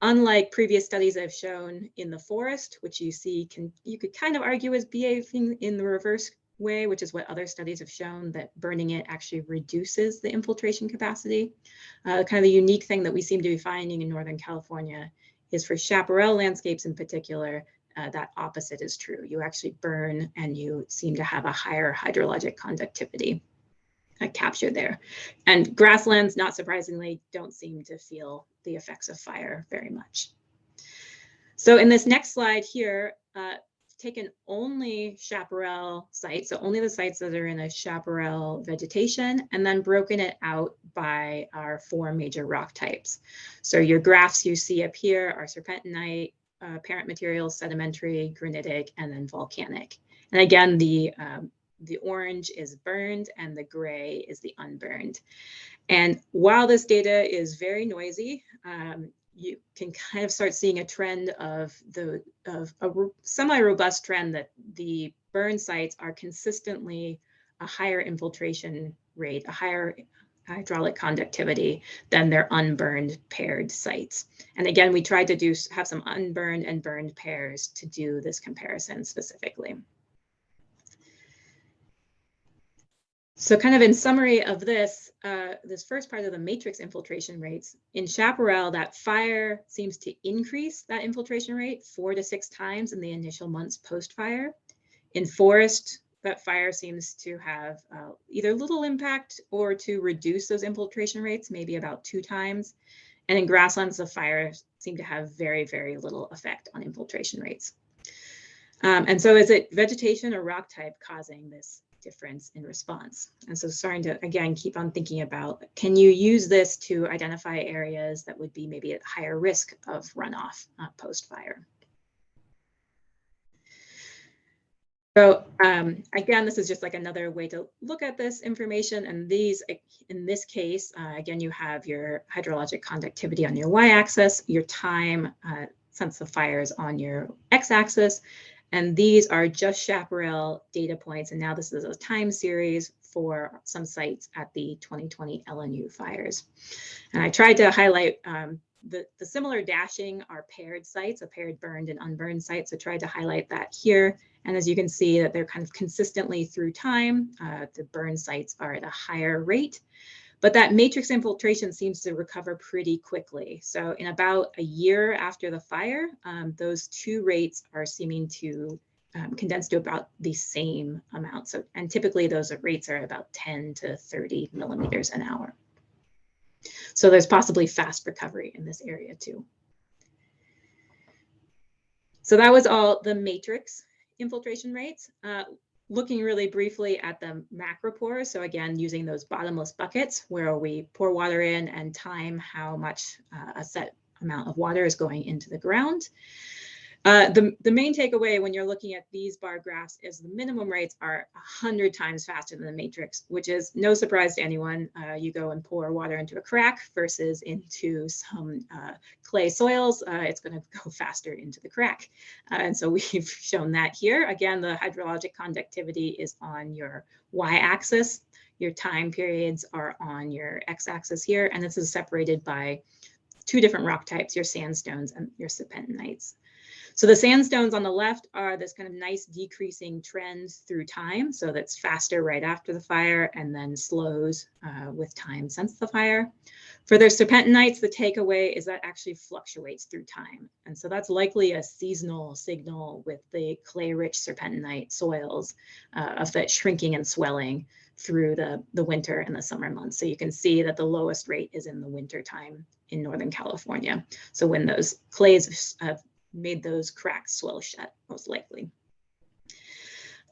unlike previous studies I've shown in the forest, which you see you could kind of argue is behaving in the reverse way, which is what other studies have shown, that burning it actually reduces the infiltration capacity. Kind of the unique thing that we seem to be finding in Northern California is for chaparral landscapes in particular, that opposite is true. You actually burn and you seem to have a higher hydrologic conductivity captured there. And grasslands, not surprisingly, don't seem to feel the effects of fire very much. So in this next slide here, taken only chaparral sites, so only the sites that are in a chaparral vegetation, and then broken it out by our 4 major rock types. So your graphs you see up here are serpentinite, parent materials, sedimentary, granitic, and then volcanic. And again, the orange is burned and the gray is the unburned. And while this data is very noisy, you can kind of start seeing a trend of a semi-robust trend that the burn sites are consistently a higher infiltration rate, a higher hydraulic conductivity than their unburned paired sites. And again, we tried to have some unburned and burned pairs to do this comparison specifically. So kind of in summary of this, this first part of the matrix infiltration rates, in chaparral, that fire seems to increase that infiltration rate 4 to 6 times in the initial months post-fire. In forest, that fire seems to have either little impact or to reduce those infiltration rates, maybe about 2 times. And in grasslands, the fires seem to have very, very little effect on infiltration rates. And so is it vegetation or rock type causing this difference in response? And so starting to, again, keep on thinking about, can you use this to identify areas that would be maybe at higher risk of runoff post-fire? So again, this is just like another way to look at this information. And these, in this case, again, you have your hydrologic conductivity on your y-axis, your time since the fires on your x-axis. And these are just chaparral data points. And now this is a time series for some sites at the 2020 LNU fires. And I tried to highlight the similar dashing are paired sites, a paired burned and unburned site. So tried to highlight that here. And as you can see that they're kind of consistently through time, the burn sites are at a higher rate, but that matrix infiltration seems to recover pretty quickly. So in about a year after the fire, those 2 rates are seeming to condense to about the same amount. So, and typically those rates are about 10 to 30 millimeters an hour. So there's possibly fast recovery in this area too. So that was all the matrix infiltration rates. Looking really briefly at the macropore. So again, using those bottomless buckets where we pour water in and time how much a set amount of water is going into the ground. The main takeaway when you're looking at these bar graphs is the minimum rates are 100 times faster than the matrix, which is no surprise to anyone. You go and pour water into a crack versus into some clay soils, it's going to go faster into the crack. And so we've shown that here. Again, the hydrologic conductivity is on your y-axis. Your time periods are on your x-axis here. And this is separated by 2 different rock types, your sandstones and your serpentinites. So the sandstones on the left are this kind of nice decreasing trend through time. So that's faster right after the fire and then slows with time since the fire. For their serpentinites, the takeaway is that actually fluctuates through time. And so that's likely a seasonal signal with the clay-rich serpentinite soils of that shrinking and swelling through the winter and the summer months. So you can see that the lowest rate is in the winter time in Northern California. So when those clays made those cracks swell shut, most likely.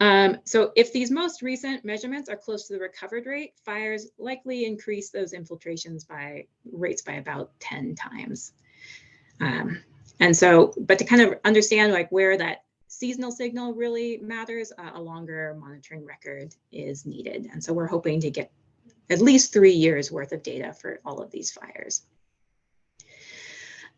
So if these most recent measurements are close to the recovered rate, fires likely increase those infiltrations by rates by about 10 times. And so, but to kind of understand like where that seasonal signal really matters, a longer monitoring record is needed. And so we're hoping to get at least 3 years worth of data for all of these fires.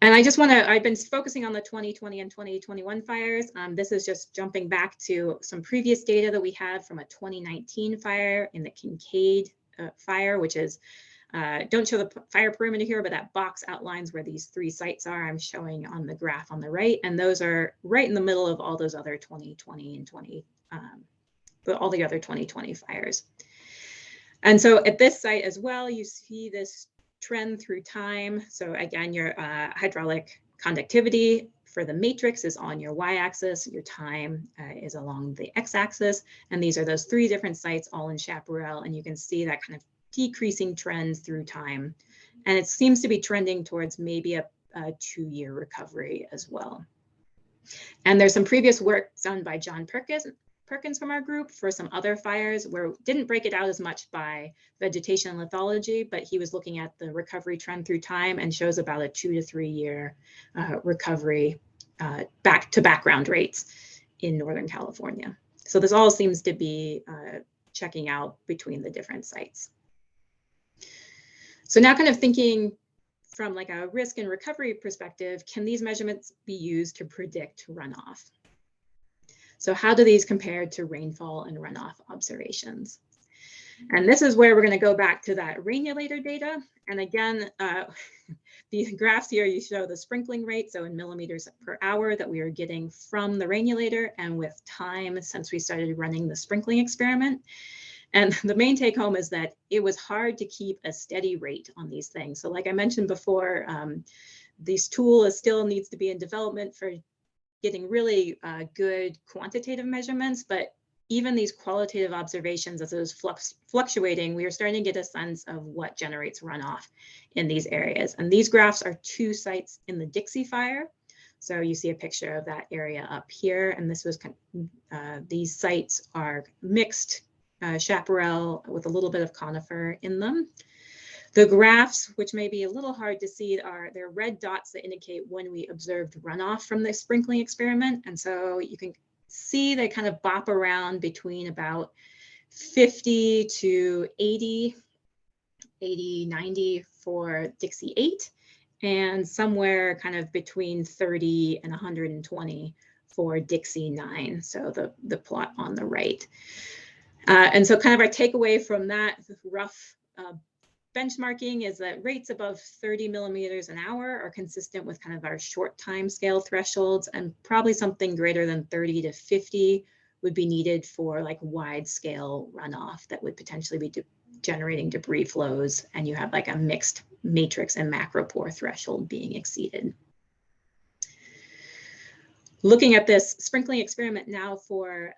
And I just want to, I've been focusing on the 2020 and 2021 fires. This is just jumping back to some previous data that we had from a 2019 fire in the Kincaid fire, which is, don't show the fire perimeter here, but that box outlines where these 3 sites are. I'm showing on the graph on the right, and those are right in the middle of all those other 2020 and all the other 2020 fires. And so at this site as well, you see this trend through time. So again, your hydraulic conductivity for the matrix is on your y-axis, your time is along the x-axis, and these are those 3 different sites all in chaparral, and you can see that kind of decreasing trends through time. And it seems to be trending towards maybe a 2-year recovery as well. And there's some previous work done by John Perkins from our group for some other fires where we didn't break it out as much by vegetation and lithology, but he was looking at the recovery trend through time and shows about a 2 to 3 year recovery back to background rates in Northern California. So this all seems to be checking out between the different sites. So now kind of thinking from like a risk and recovery perspective, can these measurements be used to predict runoff? So how do these compare to rainfall and runoff observations? And this is where we're going to go back to that rainulator data. And again, these graphs here, you show the sprinkling rate, so in millimeters per hour that we are getting from the rainulator and with time since we started running the sprinkling experiment. And the main take home is that it was hard to keep a steady rate on these things. So like I mentioned before, this tool still needs to be in development for getting really good quantitative measurements, but even these qualitative observations as it was fluctuating, we are starting to get a sense of what generates runoff in these areas. And these graphs are 2 sites in the Dixie Fire. So you see a picture of that area up here. And this was these sites are mixed chaparral with a little bit of conifer in them. The graphs, which may be a little hard to see, they're red dots that indicate when we observed runoff from the sprinkling experiment. And so you can see they kind of bop around between about 50 to 80, 90 for Dixie 8, and somewhere kind of between 30 and 120 for Dixie 9. So the plot on the right. And so kind of our takeaway from that rough benchmarking is that rates above 30 millimeters an hour are consistent with kind of our short time scale thresholds, and probably something greater than 30 to 50 would be needed for like wide scale runoff that would potentially be generating debris flows, and you have like a mixed matrix and macropore threshold being exceeded. Looking at this sprinkling experiment now for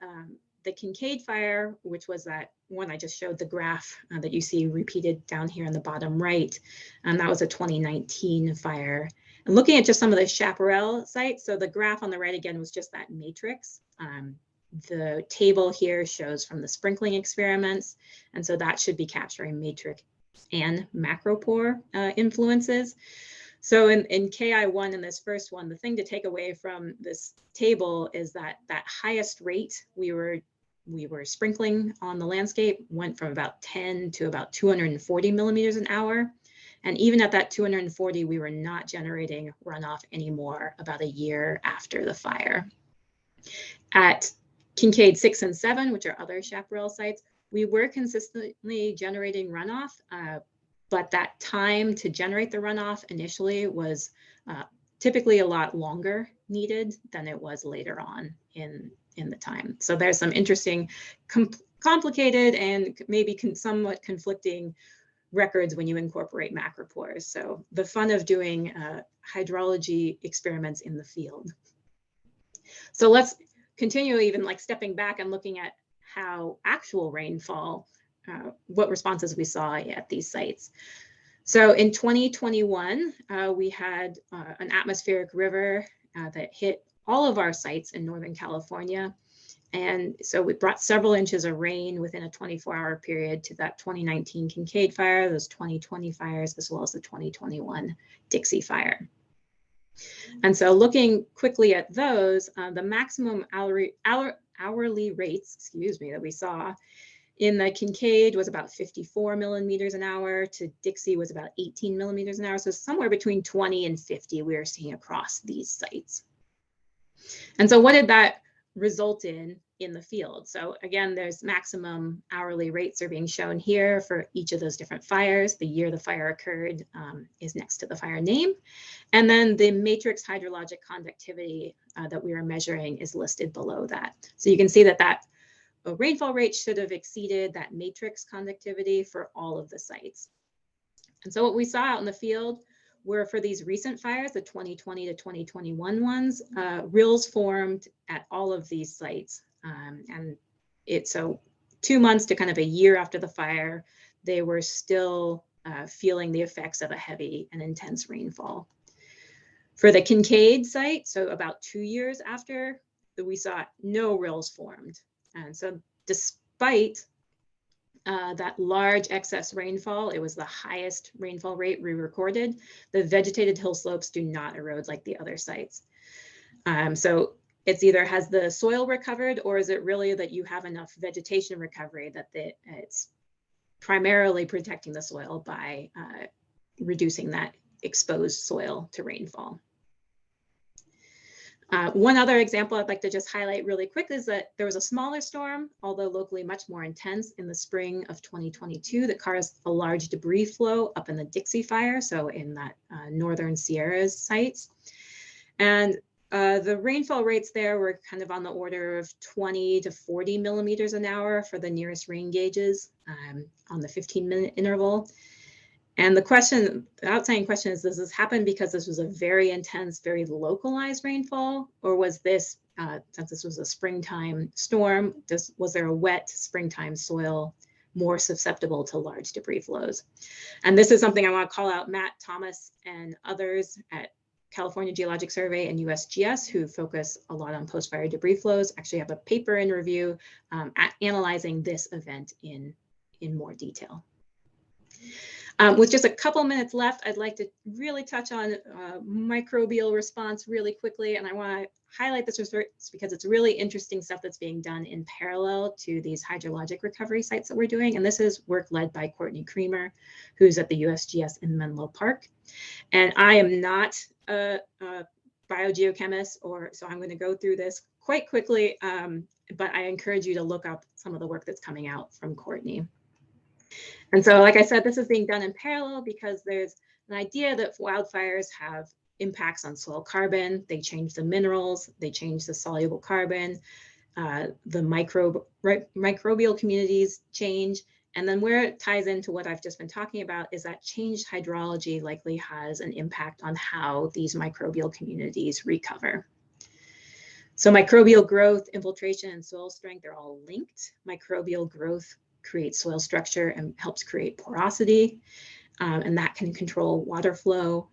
the Kincaid Fire, which was that one I just showed, the graph that you see repeated down here in the bottom right. That was a 2019 fire. And looking at just some of the chaparral sites, so the graph on the right again was just that matrix. The table here shows from the sprinkling experiments. And so that should be capturing matrix and macropore influences. So in KI1, in this first one, the thing to take away from this table is that that highest rate we were sprinkling on the landscape went from about 10 to about 240 millimeters an hour. And even at that 240, we were not generating runoff anymore about a year after the fire. At Kincaid 6 and 7, which are other chaparral sites, we were consistently generating runoff, but that time to generate the runoff initially was typically a lot longer needed than it was later on in the time. So there's some interesting, complicated and maybe somewhat conflicting records when you incorporate macropores. So the fun of doing hydrology experiments in the field. So let's continue even like stepping back and looking at how actual rainfall, what responses we saw at these sites. So in 2021, we had an atmospheric river that hit all of our sites in Northern California. And so we brought several inches of rain within a 24-hour period to that 2019 Kincaid Fire, those 2020 fires, as well as the 2021 Dixie Fire. And so looking quickly at those, the maximum hourly rates, that we saw in the Kincaid was about 54 millimeters an hour, to Dixie was about 18 millimeters an hour. So somewhere between 20 and 50 we are seeing across these sites. And so what did that result in the field? So again, there's maximum hourly rates are being shown here for each of those different fires. The year the fire occurred is next to the fire name. And then the matrix hydrologic conductivity that we are measuring is listed below that. So you can see that rainfall rate should have exceeded that matrix conductivity for all of the sites. And so what we saw out in the field were, for these recent fires, the 2020 to 2021 ones, rills formed at all of these sites. And so 2 months to kind of a year after the fire, they were still feeling the effects of a heavy and intense rainfall. For the Kincaid site, so about 2 years after, we saw no rills formed. And so despite that large excess rainfall, it was the highest rainfall rate we recorded, the vegetated hill slopes do not erode like the other sites. So it's either has the soil recovered, or is it really that you have enough vegetation recovery that it's primarily protecting the soil by reducing that exposed soil to rainfall. One other example I'd like to just highlight really quick is that there was a smaller storm, although locally much more intense, in the spring of 2022 that caused a large debris flow up in the Dixie Fire, so in that northern Sierras sites. And The rainfall rates there were kind of on the order of 20 to 40 millimeters an hour for the nearest rain gauges on the 15-minute interval. And the outstanding question is, does this happen because this was a very intense, very localized rainfall, or was this, since this was a springtime storm, was there a wet springtime soil more susceptible to large debris flows? And this is something I want to call out Matt Thomas and others at California Geologic Survey and USGS, who focus a lot on post-fire debris flows, actually have a paper in review analyzing this event in more detail. With just a couple minutes left, I'd like to really touch on microbial response really quickly. And I want to highlight this research because it's really interesting stuff that's being done in parallel to these hydrologic recovery sites that we're doing. And this is work led by Courtney Creamer, who's at the USGS in Menlo Park. And I am not a biogeochemist, so I'm going to go through this quite quickly, but I encourage you to look up some of the work that's coming out from Courtney. And so, like I said, this is being done in parallel because there's an idea that wildfires have impacts on soil carbon. They change the minerals, they change the soluble carbon, the microbial communities change. And then where it ties into what I've just been talking about is that changed hydrology likely has an impact on how these microbial communities recover. So microbial growth, infiltration, and soil strength are all linked. Microbial growth creates soil structure and helps create porosity, and that can control water flow,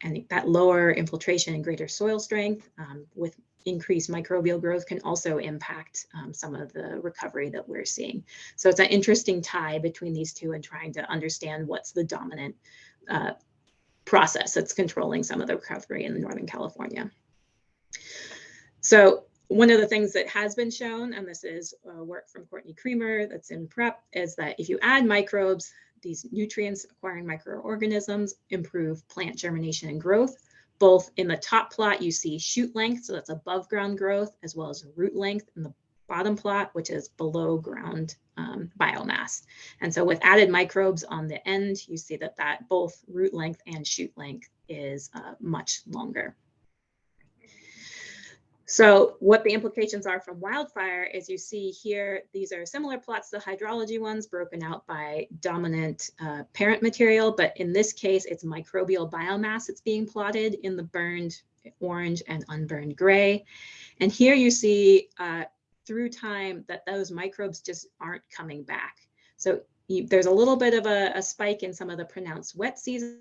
and that lower infiltration and greater soil strength with increased microbial growth can also impact some of the recovery that we're seeing. So it's an interesting tie between these two and trying to understand what's the dominant process that's controlling some of the recovery in Northern California. So one of the things that has been shown, and this is work from Courtney Creamer that's in PrEP, is that if you add microbes, these nutrients acquiring microorganisms improve plant germination and growth. Both in the top plot, you see shoot length, so that's above ground growth, as well as root length in the bottom plot, which is below ground biomass. And so with added microbes on the end, you see that both root length and shoot length is much longer. So what the implications are from wildfire is you see here, these are similar plots to the hydrology ones broken out by dominant parent material, but in this case, it's microbial biomass that's being plotted in the burned orange and unburned gray. And here you see through time that those microbes just aren't coming back. So there's a little bit of a spike in some of the pronounced wet seasons.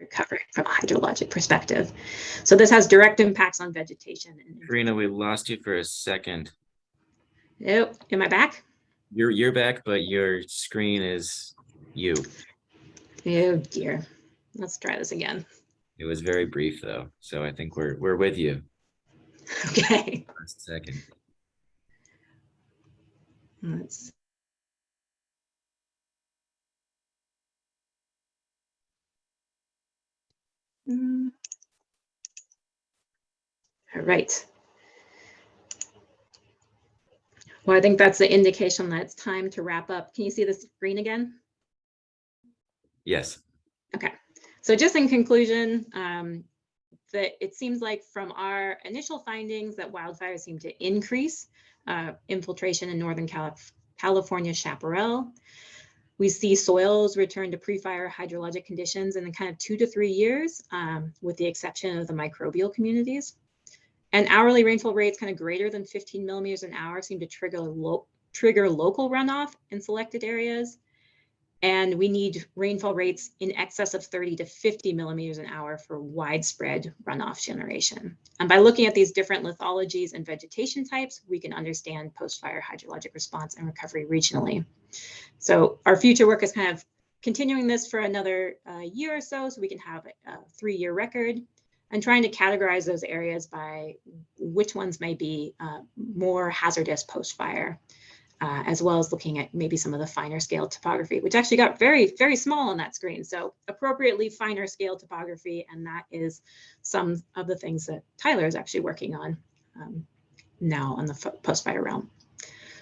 Recovery from a hydrologic perspective. So this has direct impacts on vegetation. Corina, we lost you for a second. Oh, am I back? You're back, but your screen is you. Oh dear. Let's try this again. It was very brief though, so I think we're with you. Okay. Last second. Let's. All right. Well, I think that's the indication that it's time to wrap up. Can you see the screen again? Yes. Okay. So just in conclusion, that it seems like from our initial findings that wildfires seem to increase infiltration in Northern California chaparral. We see soils return to pre-fire hydrologic conditions in kind of 2 to 3 years, with the exception of the microbial communities. And hourly rainfall rates kind of greater than 15 millimeters an hour seem to trigger local runoff in selected areas. And we need rainfall rates in excess of 30 to 50 millimeters an hour for widespread runoff generation. And by looking at these different lithologies and vegetation types, we can understand post-fire hydrologic response and recovery regionally. So our future work is kind of continuing this for another year or so we can have a 3-year record, and trying to categorize those areas by which ones may be more hazardous post-fire, as well as looking at maybe some of the finer scale topography, which actually got very, very small on that screen. So appropriately finer scale topography, and that is some of the things that Tyler is actually working on now on the post-fire realm.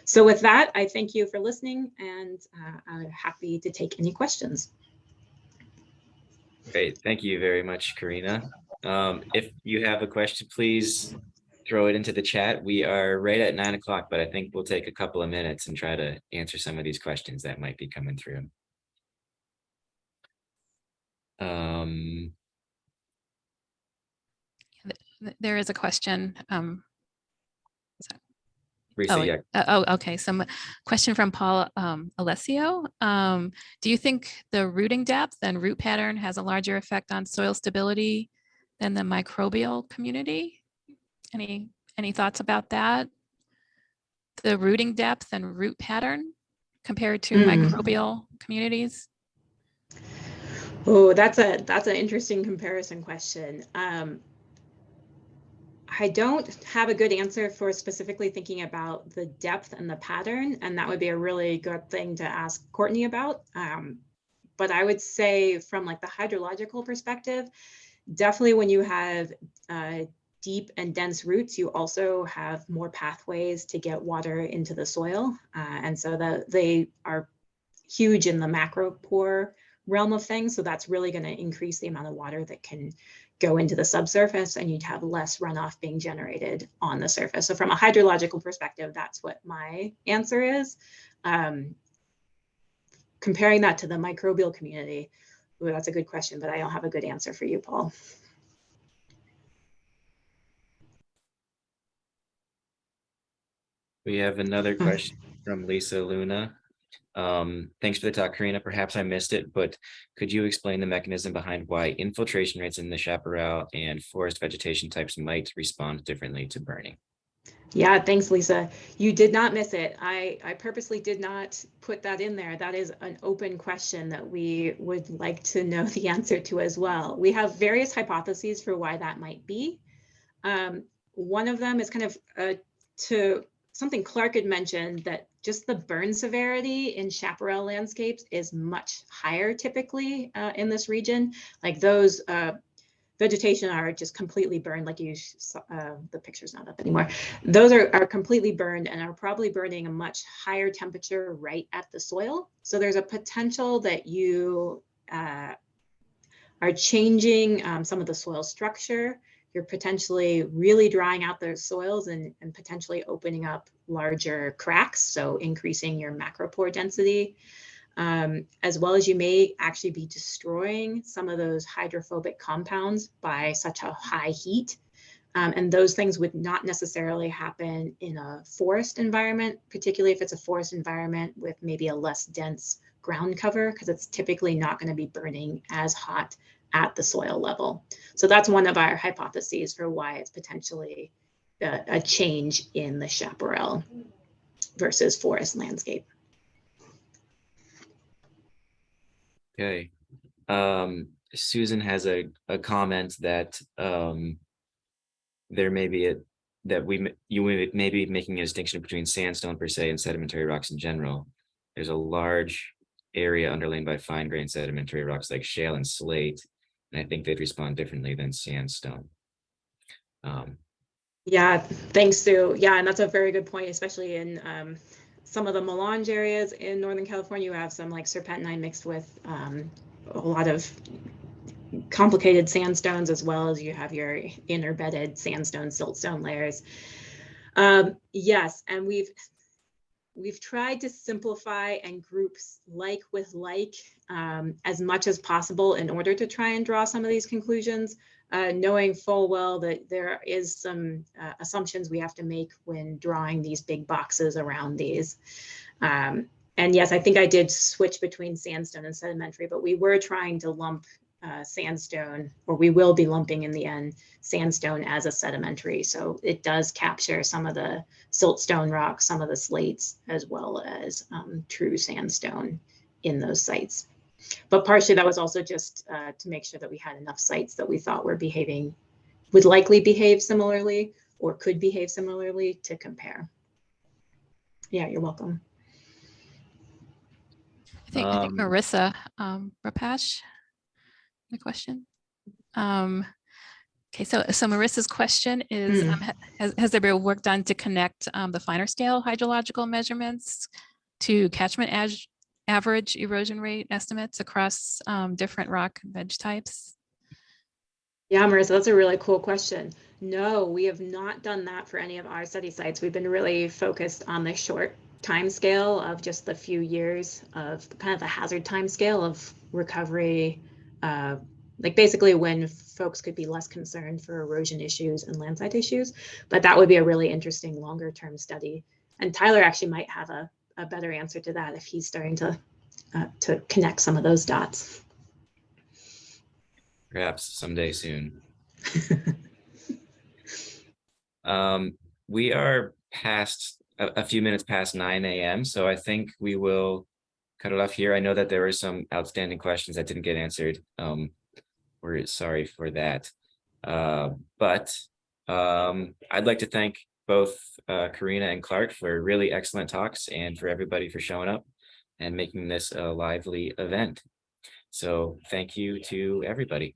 So with that, I thank you for listening, and I'm happy to take any questions. Great. Thank you very much, Corina. If you have a question, please throw it into the chat. We are right at 9 o'clock, but I think we'll take a couple of minutes and try to answer some of these questions that might be coming through. There is a question. Risa, yeah. Okay. Some question from Paul Alessio. Do you think the rooting depth and root pattern has a larger effect on soil stability than the microbial community? Any thoughts about that? The rooting depth and root pattern compared to microbial communities? Oh, that's an interesting comparison question. I don't have a good answer for specifically thinking about the depth and the pattern, and that would be a really good thing to ask Courtney about. But I would say from like the hydrological perspective, definitely when you have deep and dense roots, you also have more pathways to get water into the soil. And so that they are huge in the macro pore realm of things. So that's really going to increase the amount of water that can go into the subsurface, and you'd have less runoff being generated on the surface. So from a hydrological perspective, that's what my answer is. Comparing that to the microbial community, well, that's a good question, but I don't have a good answer for you, Paul. We have another question from Lisa Luna. Thanks for the talk, Corina. Perhaps I missed it, but could you explain the mechanism behind why infiltration rates in the chaparral and forest vegetation types might respond differently to burning? Yeah, thanks, Lisa. You did not miss it. I purposely did not put that in there. That is an open question that we would like to know the answer to as well. We have various hypotheses for why that might be. One of them is kind of to something Clarke had mentioned, that just the burn severity in chaparral landscapes is much higher typically in this region. Like those vegetation are just completely burned, like you saw, the picture's not up anymore. Those are completely burned and are probably burning a much higher temperature right at the soil. So there's a potential that you are changing some of the soil structure. You're potentially really drying out those soils and potentially opening up larger cracks, so increasing your macropore density, as well as you may actually be destroying some of those hydrophobic compounds by such a high heat. And those things would not necessarily happen in a forest environment, particularly if it's a forest environment with maybe a less dense ground cover, because it's typically not going to be burning as hot at the soil level. So that's one of our hypotheses for why it's potentially a change in the chaparral versus forest landscape. Okay. Susan has a comment that there may be you may be making a distinction between sandstone per se and sedimentary rocks in general. There's a large area underlain by fine grained sedimentary rocks like shale and slate, and I think they'd respond differently than sandstone. Yeah, thanks, Sue. Yeah, and that's a very good point, especially in some of the melange areas in Northern California. You have some like serpentinite mixed with a lot of complicated sandstones, as well as you have your interbedded sandstone, siltstone layers. Yes, and we've tried to simplify and group like with like as much as possible in order to try and draw some of these conclusions, knowing full well that there is some assumptions we have to make when drawing these big boxes around these. And yes, I think I did switch between sandstone and sedimentary, but we were trying to lump sandstone, or we will be lumping in the end, sandstone as a sedimentary. So it does capture some of the siltstone rocks, some of the slates, as well as true sandstone in those sites. But partially that was also just to make sure that we had enough sites that we thought would likely behave similarly or could behave similarly to compare. Yeah, you're welcome. I think Marissa Rapash, the question. Okay, so Marissa's question is, has there been work done to connect the finer scale hydrological measurements to catchment average erosion rate estimates across different rock veg types? Yeah, Marissa, that's a really cool question. No, we have not done that for any of our study sites. We've been really focused on the short time scale of just the few years of kind of the hazard time scale of recovery, like basically when folks could be less concerned for erosion issues and landslide issues. But that would be a really interesting longer term study. And Tyler actually might have a better answer to that if he's starting to connect some of those dots. Perhaps someday soon. We are past a few minutes past 9 a.m. So I think we will cut it off here. I know that there were some outstanding questions that didn't get answered. We're sorry for that. But I'd like to thank both Corina and Clarke for really excellent talks, and for everybody for showing up and making this a lively event. So thank you to everybody.